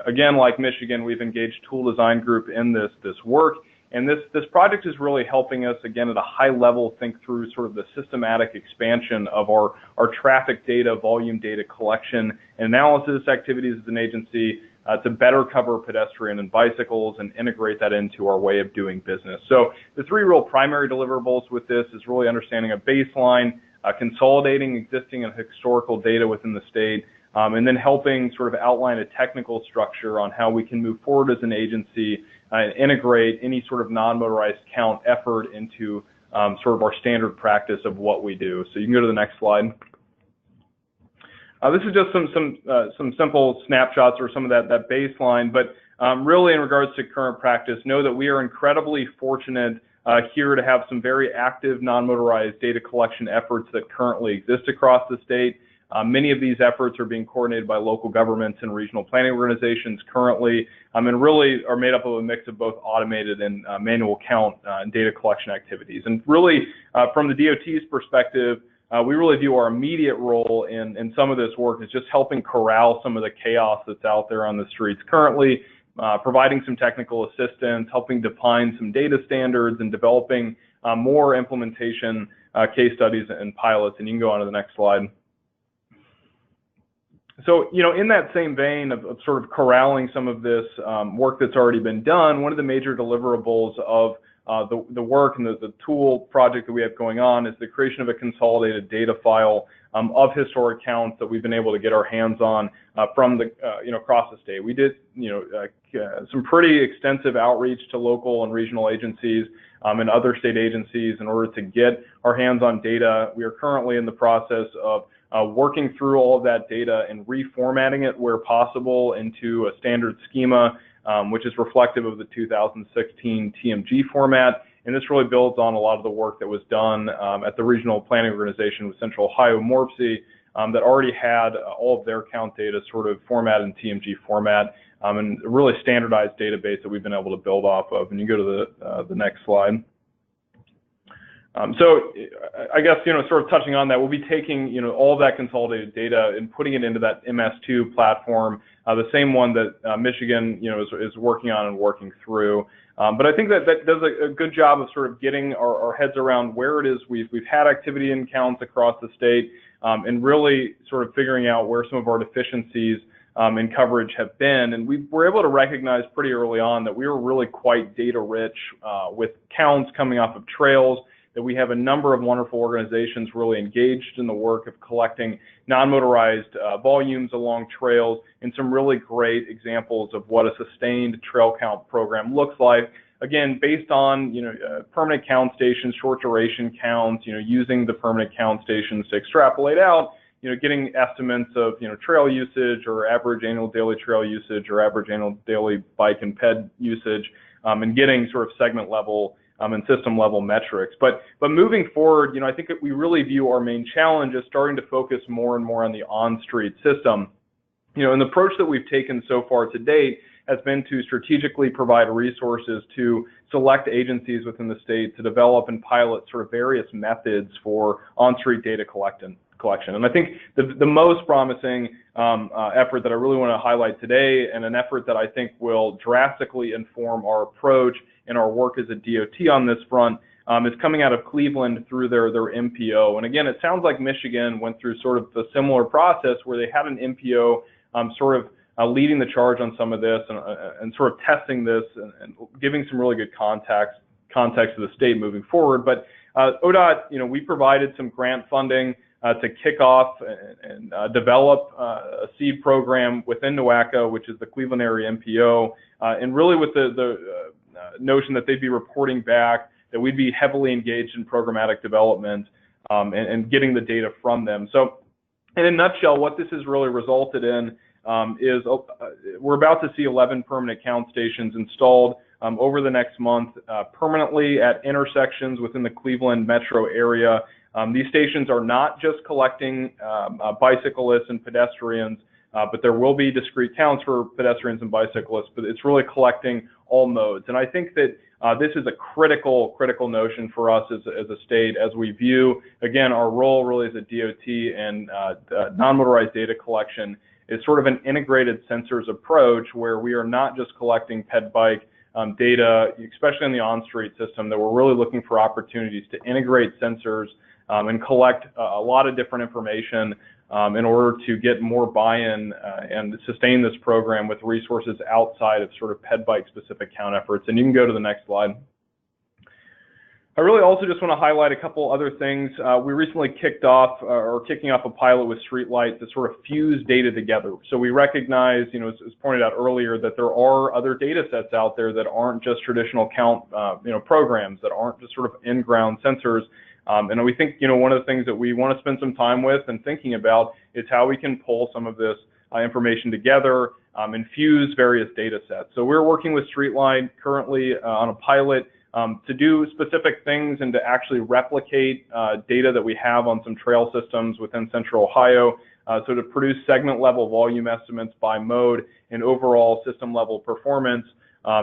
Again, like Michigan, we've engaged Tool Design Group in this work, and this project is really helping us, again, at a high level, think through sort of the systematic expansion of our traffic data, volume data collection and analysis activities as an agency, to better cover pedestrian and bicycles and integrate that into our way of doing business. So the three real primary deliverables with this is really understanding a baseline, consolidating existing and historical data within the state, and then helping sort of outline a technical structure on how we can move forward as an agency and integrate any sort of non-motorized count effort into sort of our standard practice of what we do. So you can go to the next slide. This is just some simple snapshots or some of that baseline, but really in regards to current practice, know that we are incredibly fortunate here to have some very active non-motorized data collection efforts that currently exist across the state. Many of these efforts are being coordinated by local governments and regional planning organizations currently, and really are made up of a mix of both automated and manual count and data collection activities. And really, from the DOT's perspective, we really view our immediate role in some of this work as just helping corral some of the chaos that's out there on the streets currently, providing some technical assistance, helping define some data standards, and developing more implementation case studies and pilots. And you can go on to the next slide. So, in that same vein of sort of corralling some of this work that's already been done, one of the major deliverables of the work and the tool project that we have going on is the creation of a consolidated data file of historic counts that we've been able to get our hands on from the across the state. We did some pretty extensive outreach to local and regional agencies and other state agencies in order to get our hands on data. We are currently in the process of working through all of that data and reformatting it where possible into a standard schema, which is reflective of the 2016 TMG format. And this really builds on a lot of the work that was done at the regional planning organization with Central Ohio MORPC that already had all of their count data sort of formatted in TMG format, and a really standardized database that we've been able to build off of. And you go to the next slide. So I guess, sort of touching on that, we'll be taking, all of that consolidated data and putting it into that MS2 platform, the same one that Michigan, is working on and working through. But I think that does a good job of sort of getting our heads around where it is we've had activity in counts across the state, and really sort of figuring out where some of our deficiencies in coverage have been. And we were able to recognize pretty early on that we were really quite data rich with counts coming off of trails, that we have a number of wonderful organizations really engaged in the work of collecting non-motorized volumes along trails, and some really great examples of what a sustained trail count program looks like. Again, based on permanent count stations, short duration counts, using the permanent count stations to extrapolate out, getting estimates of trail usage or average annual daily trail usage or average annual daily bike and ped usage, and getting sort of segment level and system level metrics. But moving forward, I think that we really view our main challenge as starting to focus more and more on the on-street system. And the approach that we've taken so far to date has been to strategically provide resources to select agencies within the state to develop and pilot sort of various methods for on-street data collection. And I think the most promising effort that I really want to highlight today, and an effort that I think will drastically inform our approach and our work as a DOT on this front, is coming out of Cleveland through their MPO. And again, it sounds like Michigan went through sort of a similar process where they had an MPO sort of leading the charge on some of this and sort of testing this and giving some really good context to the state moving forward. But ODOT, we provided some grant funding to kick off and develop a seed program within NOACA, which is the Cleveland area MPO, and really with the notion that they'd be reporting back that we'd be heavily engaged in programmatic development and getting the data from them. So in a nutshell, what this has really resulted in is we're about to see 11 permanent count stations installed over the next month permanently at intersections within the Cleveland metro area. These stations are not just collecting bicyclists and pedestrians, but there will be discrete counts for pedestrians and bicyclists, but it's really collecting all modes. And I think that this is a critical notion for us as a state as we view, again, our role really as a DOT and non-motorized data collection is sort of an integrated sensors approach where we are not just collecting ped bike data, especially in the on-street system, that we're really looking for opportunities to integrate sensors and collect a lot of different information in order to get more buy-in and sustain this program with resources outside of sort of ped bike specific count efforts. And you can go to the next slide. I really also just want to highlight a couple other things. We recently kicking off a pilot with Streetlight to sort of fuse data together. So we recognize, as pointed out earlier, that there are other data sets out there that aren't just traditional count, programs, that aren't just sort of in-ground sensors. And we think, one of the things that we want to spend some time with and thinking about is how we can pull some of this information together and fuse various data sets. So we're working with Streetlight currently on a pilot to do specific things and to actually replicate data that we have on some trail systems within Central Ohio, so to produce segment level volume estimates by mode and overall system level performance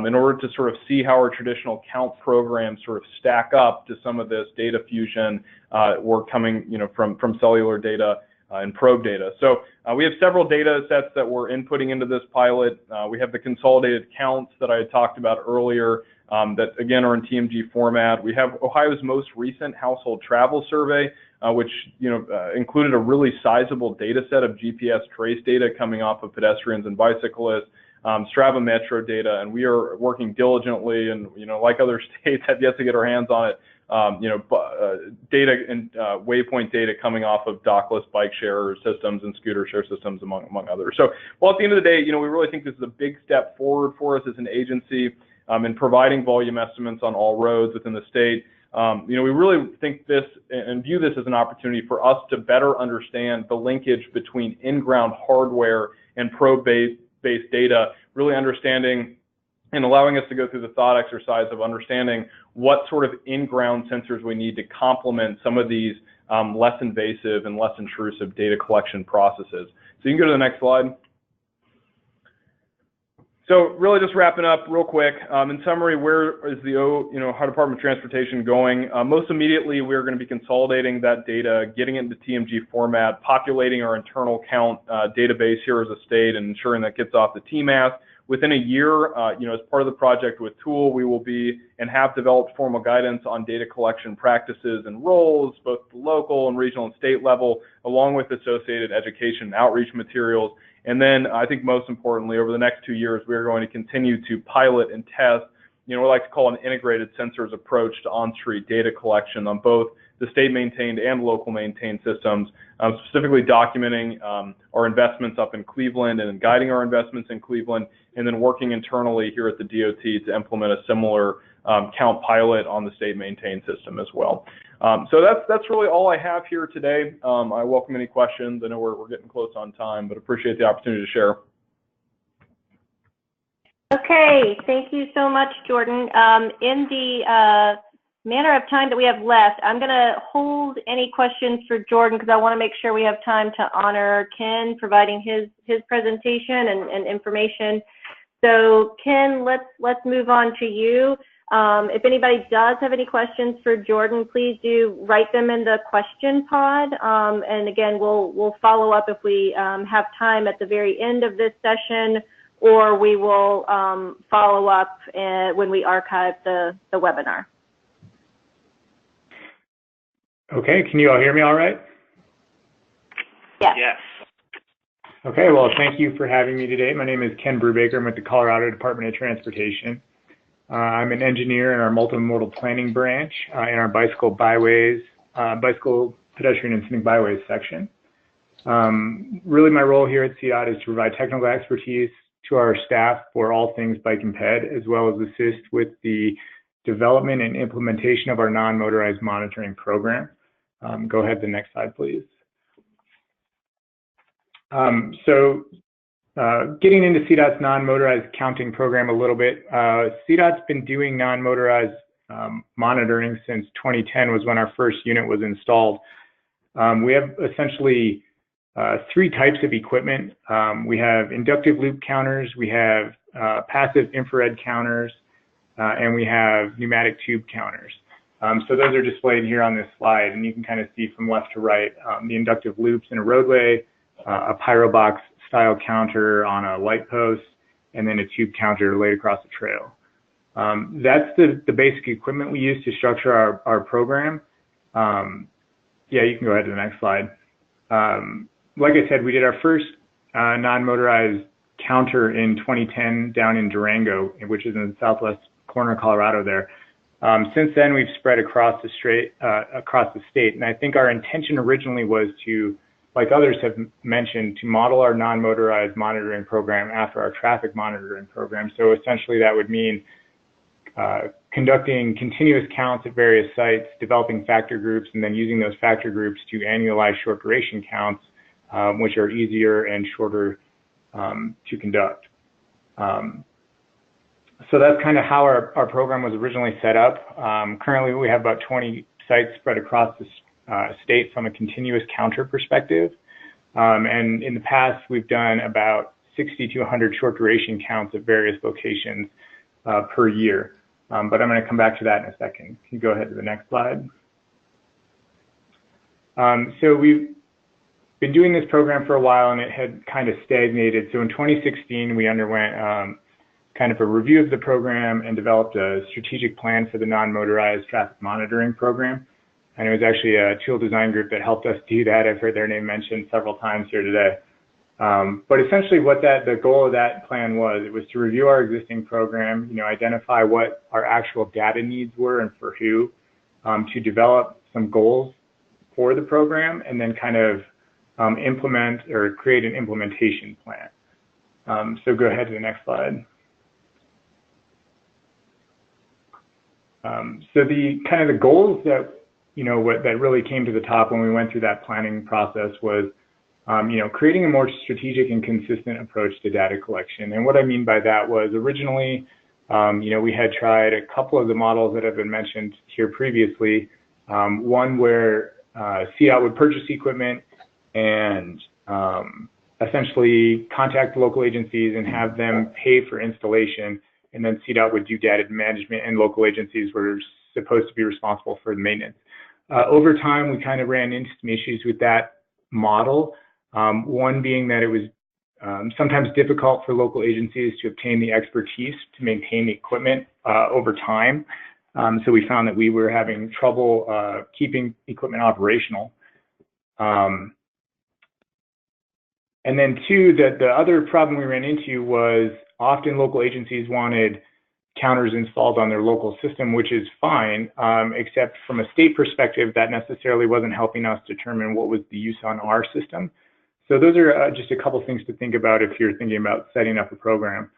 in order to sort of see how our traditional count programs sort of stack up to some of this data fusion work coming from cellular data and probe data. So we have several data sets that we're inputting into this pilot. We have the consolidated counts that I had talked about earlier that again are in TMG format. We have Ohio's most recent household travel survey, which included a really sizable data set of GPS trace data coming off of pedestrians and bicyclists, Strava Metro data, and we are working diligently and like other states have yet to get our hands on it. Data and waypoint data coming off of dockless bike share systems and scooter share systems, among others. So, well, at the end of the day, we really think this is a big step forward for us as an agency in providing volume estimates on all roads within the state. We really think this and view this as an opportunity for us to better understand the linkage between in-ground hardware and probe-based data, really understanding and allowing us to go through the thought exercise of understanding what sort of in-ground sensors we need to complement some of these less invasive and less intrusive data collection processes. So you can go to the next slide. So really just wrapping up real quick, in summary, where is the Ohio Department of Transportation going? Most immediately, we're going to be consolidating that data, getting it into TMG format, populating our internal count database here as a state and ensuring that gets off the TMAS. Within a year, as part of the project with Tool, we will be and have developed formal guidance on data collection practices and roles, both the local and regional and state level, along with associated education and outreach materials. And then I think most importantly, over the next 2 years, we are going to continue to pilot and test, we like to call an integrated sensors approach to on-street data collection on both the state-maintained and local maintained systems, specifically documenting our investments up in Cleveland and guiding our investments in Cleveland, and then working internally here at the DOT to implement a similar count pilot on the state-maintained system as well. So that's really all I have here today. I welcome any questions. I know we're getting close on time, but appreciate the opportunity to share.
Okay, thank you so much, Jordan. In the manner of time that we have left, I'm going to hold any questions for Jordan because I want to make sure we have time to honor Ken providing his presentation and information. So Ken, let's move on to you. If anybody does have any questions for Jordan, please do write them in the question pod. And again, we'll follow up if we have time at the very end of this session, or we will follow up when we archive the webinar.
Okay, can you all hear me all right?
Yes.
Yes.
Okay, well, thank you for having me today. My name is Ken Brubaker. I'm with the Colorado Department of Transportation. I'm an engineer in our multimodal planning branch in our bicycle byways, bicycle, pedestrian, and scenic byways section. Really, my role here at CDOT is to provide technical expertise to our staff for all things bike and ped, as well as assist with the development and implementation of our non-motorized monitoring program. Go ahead to the next slide, please. Getting into CDOT's non-motorized counting program a little bit, CDOT's been doing non-motorized monitoring since 2010 was when our first unit was installed. We have essentially 3 types of equipment. We have inductive loop counters, we have passive infrared counters, and we have pneumatic tube counters. So those are displayed here on this slide, and you can kind of see from left to right the inductive loops in a roadway, a pyro box style counter on a light post, and then a tube counter laid across the trail. That's the basic equipment we use to structure our program. Yeah, you can go ahead to the next slide. Like I said, we did our first non-motorized counter in 2010 down in Durango, which is in the southwest corner of Colorado there. Since then, we've spread across the state, and I think our intention originally was to, like others have mentioned, to model our non-motorized monitoring program after our traffic monitoring program. So essentially that would mean conducting continuous counts at various sites, developing factor groups, and then using those factor groups to annualize short duration counts, which are easier and shorter to conduct. So that's kind of how our program was originally set up. Currently, we have about 20 sites spread across the state from a continuous counter perspective. And in the past, we've done about 60 to 100 short duration counts at various locations per year. But I'm going to come back to that in a second. Can you go ahead to the next slide? So we've been doing this program for a while, and it had kind of stagnated. So in 2016, we underwent kind of a review of the program and developed a strategic plan for the non-motorized traffic monitoring program. And it was actually a tool design group that helped us do that. I've heard their name mentioned several times here today. But essentially what the goal of that plan was, it was to review our existing program, identify what our actual data needs were and for who, to develop some goals for the program, and then kind of implement or create an implementation plan. So go ahead to the next slide. So the kind of the goals that, that really came to the top when we went through that planning process was, creating a more strategic and consistent approach to data collection. And what I mean by that was originally, we had tried a couple of the models that have been mentioned here previously. One where CDOT would purchase equipment and essentially contact local agencies and have them pay for installation, and then CDOT would do data management, and local agencies were supposed to be responsible for the maintenance. Over time, we kind of ran into some issues with that model. One being that it was sometimes difficult for local agencies to obtain the expertise to maintain the equipment over time. So we found that we were having trouble keeping equipment operational. And then two, the other problem we ran into was often local agencies wanted counters installed on their local system, which is fine, except from a state perspective, that necessarily wasn't helping us determine what was the use on our system. So those are just a couple things to think about if you're thinking about setting up a program.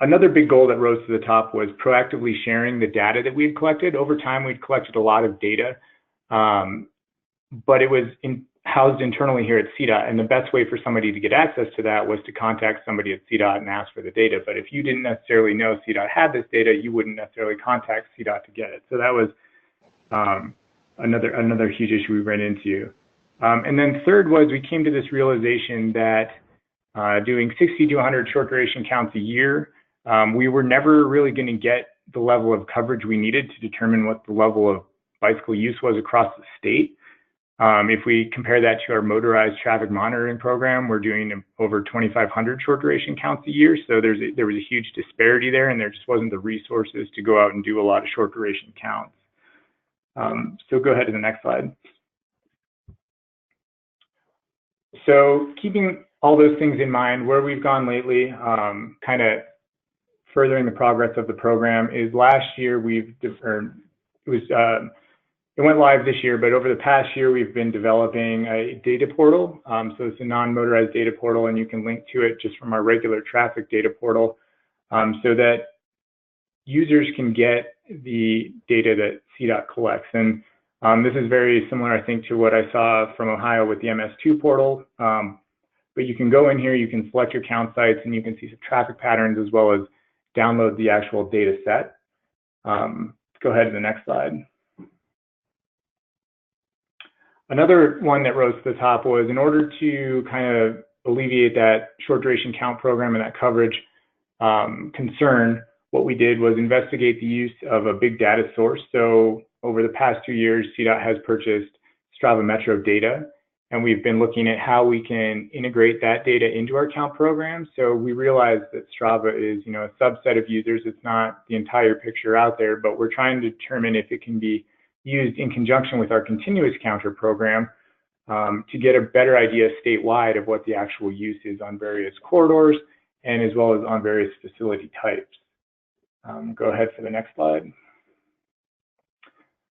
Another big goal that rose to the top was proactively sharing the data that we had collected. Over time, we'd collected a lot of data, but it was housed internally here at CDOT, and the best way for somebody to get access to that was to contact somebody at CDOT and ask for the data. But if you didn't necessarily know CDOT had this data, you wouldn't necessarily contact CDOT to get it. So that was another huge issue we ran into. And then third was we came to this realization that doing 60 to 100 short duration counts a year, we were never really going to get the level of coverage we needed to determine what the level of bicycle use was across the state. If we compare that to our motorized traffic monitoring program, we're doing over 2,500 short duration counts a year. So there was a huge disparity there, and there just wasn't the resources to go out and do a lot of short duration counts. So go ahead to the next slide. So keeping all those things in mind, where we've gone lately, kind of furthering the progress of the program is last year it went live this year, but over the past year, we've been developing a data portal. So it's a non-motorized data portal, and you can link to it just from our regular traffic data portal, so that users can get the data that CDOT collects. And this is very similar, I think, to what I saw from Ohio with the MS2 portal. But you can go in here, you can select your count sites, and you can see some traffic patterns as well as download the actual data set. Go ahead to the next slide. Another one that rose to the top was, in order to kind of alleviate that short duration count program and that coverage concern, what we did was investigate the use of a big data source. So over the past 2 years, CDOT has purchased Strava Metro data, and we've been looking at how we can integrate that data into our count program. So we realized that Strava is, a subset of users. It's not the entire picture out there, but we're trying to determine if it can be used in conjunction with our continuous counter program to get a better idea statewide of what the actual use is on various corridors and as well as on various facility types. Go ahead for the next slide.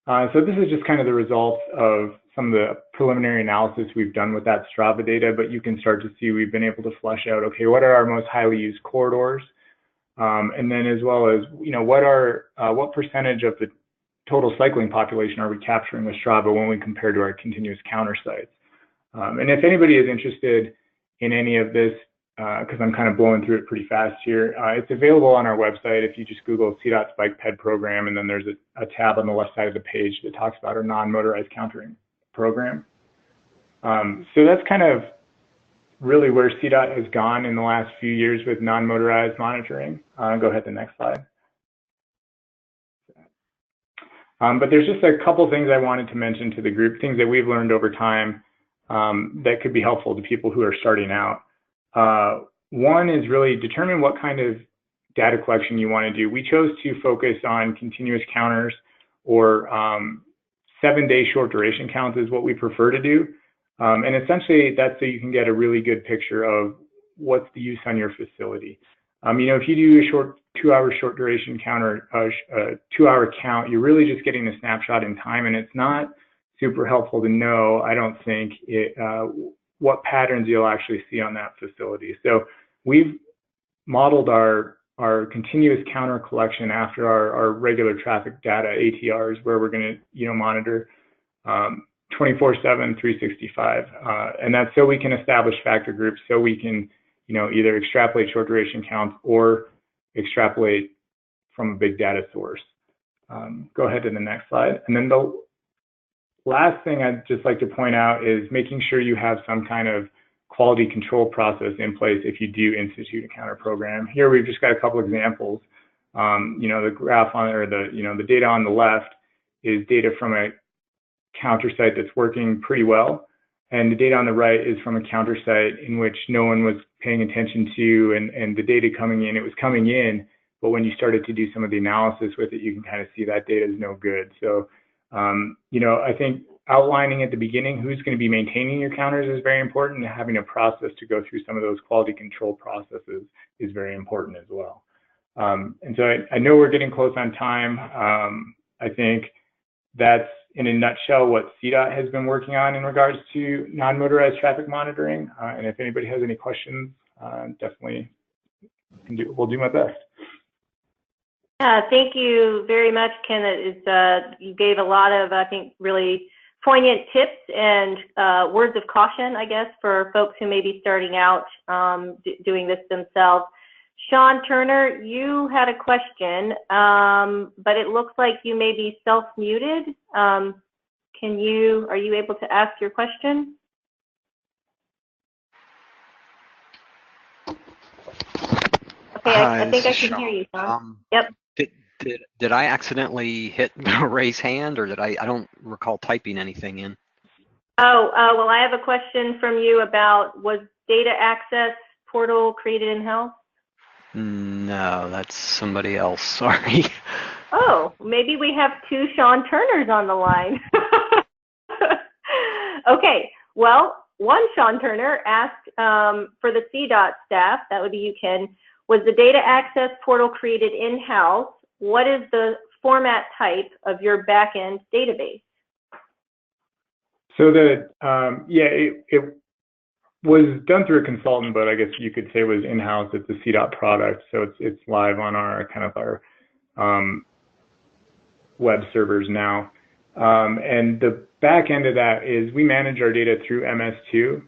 So this is just kind of the results of some of the preliminary analysis we've done with that Strava data, but you can start to see we've been able to flesh out, okay, what are our most highly used corridors? And then as well as, what percentage of the total cycling population are we capturing with Strava when we compare to our continuous counter sites? And if anybody is interested in any of this, because I'm kind of blowing through it pretty fast here, it's available on our website. If you just Google CDOT's Bike Ped program, and then there's a tab on the left side of the page that talks about our non-motorized countering program. So that's kind of really where CDOT has gone in the last few years with non-motorized monitoring. Go ahead to the next slide. But there's just a couple things I wanted to mention to the group, things that we've learned over time that could be helpful to people who are starting out. One is really determine what kind of data collection you want to do. We chose to focus on continuous counters, or 7-day short duration counts is what we prefer to do. And essentially that's so you can get a really good picture of what's the use on your facility. If you do a 2-hour short duration count or a 2-hour count, you're really just getting a snapshot in time, and it's not super helpful to know, I don't think, what patterns you'll actually see on that facility. So we've modeled our continuous counter collection after our regular traffic data, ATRs, where we're going to monitor 24/7, 365, and that's so we can establish factor groups, so we can either extrapolate short duration counts or extrapolate from a big data source. Go ahead to the next slide. And then the last thing I'd just like to point out is making sure you have some kind of quality control process in place if you do institute a counter program. Here we've just got a couple examples. The graph on, or the data on the left is data from a counter site that's working pretty well. And the data on the right is from a counter site in which no one was paying attention to, and the data coming in, it was coming in, but when you started to do some of the analysis with it, you can kind of see that data is no good. So, I think outlining at the beginning who's going to be maintaining your counters is very important, and having a process to go through some of those quality control processes is very important as well. And so I know we're getting close on time. I think that's, in a nutshell, what CDOT has been working on in regards to non-motorized traffic monitoring. And if anybody has any questions, definitely we'll do my best.
Thank you very much, Ken. You gave a lot of, I think, really poignant tips and words of caution, I guess, for folks who may be starting out doing this themselves. Sean Turner, you had a question, but it looks like you may be self-muted. Are you able to ask your question? Okay, I think I can hear you, Sean. Yep.
Did I accidentally hit raise hand, or I don't recall typing anything in?
Well, I have a question from you about, was data access portal created in-house?
No, that's somebody else. Sorry.
Oh, maybe we have two Sean Turners on the line. Okay, well, one Sean Turner asked for the CDOT staff, that would be you, Ken, was the data access portal created in-house? What is the format type of your backend database?
So it was done through a consultant, but I guess you could say it was in-house. It's a CDOT product, so it's live on our web servers now. And the back end of that is we manage our data through MS2.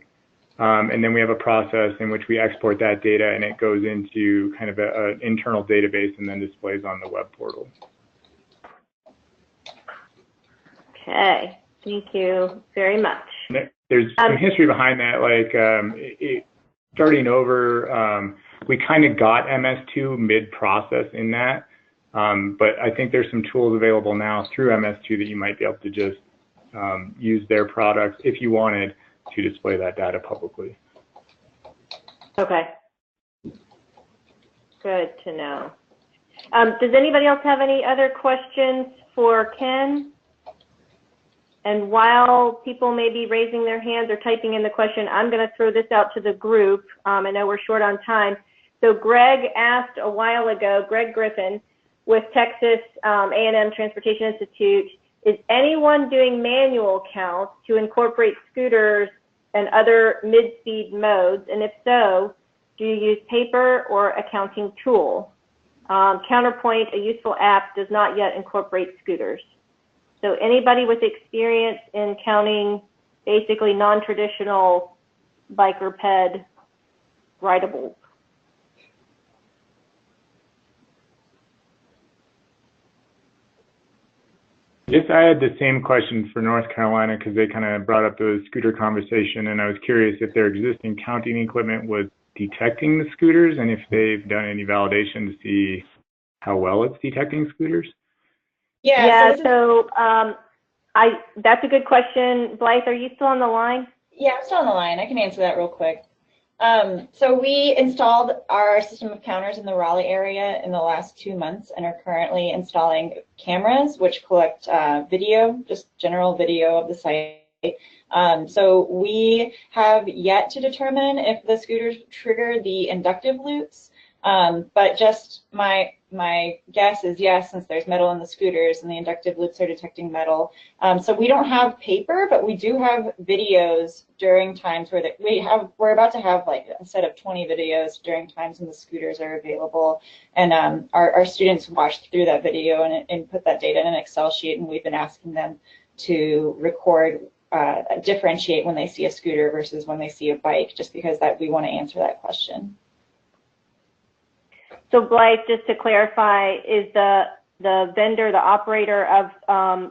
And then we have a process in which we export that data and it goes into kind of an internal database and then displays on the web portal.
Okay, thank you very much.
There's some history behind that, like starting over, we kind of got MS2 mid-process in that, but I think there's some tools available now through MS2 that you might be able to just use their products if you wanted to display that data publicly.
Okay. Good to know. Does anybody else have any other questions for Ken? And while people may be raising their hands or typing in the question, I'm going to throw this out to the group. I know we're short on time. So Greg asked a while ago, Greg Griffin with Texas A&M Transportation Institute, is anyone doing manual counts to incorporate scooters and other mid-speed modes? And if so, do you use paper or a counting tool? Counterpoint, a useful app, does not yet incorporate scooters. So anybody with experience in counting basically non-traditional biker ped rideables?
Yes, I had the same question for North Carolina because they kind of brought up the scooter conversation, and I was curious if their existing counting equipment was detecting the scooters and if they've done any validation to see how well it's detecting scooters.
Yeah, so that's a good question. Blythe, are you still on the line?
Yeah, I'm still on the line. I can answer that real quick. So we installed our system of counters in the Raleigh area in the last 2 months and are currently installing cameras which collect video, just general video of the site. So we have yet to determine if the scooters trigger the inductive loops, but just my guess is yes, since there's metal in the scooters and the inductive loops are detecting metal. So we don't have paper, but we do have videos during times where we're about to have like a set of 20 videos during times when the scooters are available. And our students watched through that video and put that data in an Excel sheet, and we've been asking them to record, differentiate when they see a scooter versus when they see a bike, just because we want to answer that question.
So Blythe, just to clarify, is the vendor, the operator of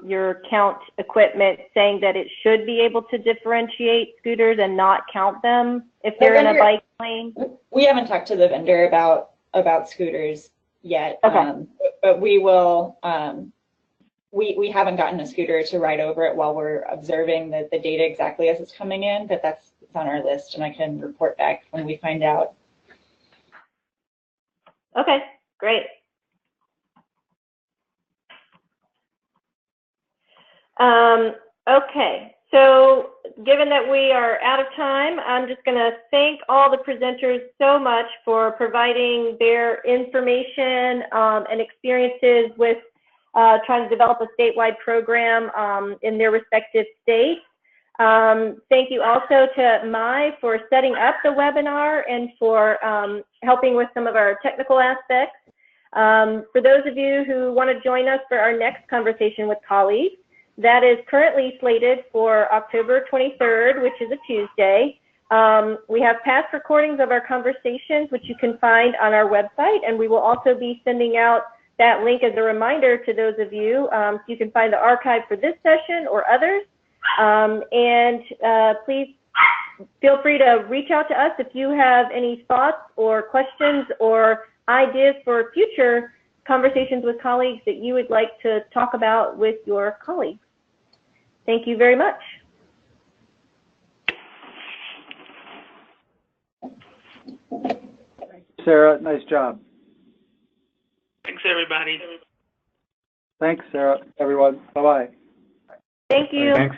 your count equipment saying that it should be able to differentiate scooters and not count them if they're in a bike lane?
We haven't talked to the vendor about scooters yet,
okay.
But we will. We haven't gotten a scooter to ride over it while we're observing the data exactly as it's coming in, but it's on our list, and I can report back when we find out.
Okay, great. Okay, so given that we are out of time, I'm just going to thank all the presenters so much for providing their information and experiences with trying to develop a statewide program in their respective states. Thank you also to Mai for setting up the webinar and for helping with some of our technical aspects. For those of you who want to join us for our next conversation with colleagues, that is currently slated for October 23rd, which is a Tuesday. We have past recordings of our conversations, which you can find on our website, and we will also be sending out that link as a reminder to those of you, so you can find the archive for this session or others. Please feel free to reach out to us if you have any thoughts or questions or ideas for future conversations with colleagues that you would like to talk about with your colleagues. Thank you very much.
Sarah, nice job.
Thanks, everybody.
Thanks, Sarah, everyone. Bye-bye.
Thank you.
Thanks.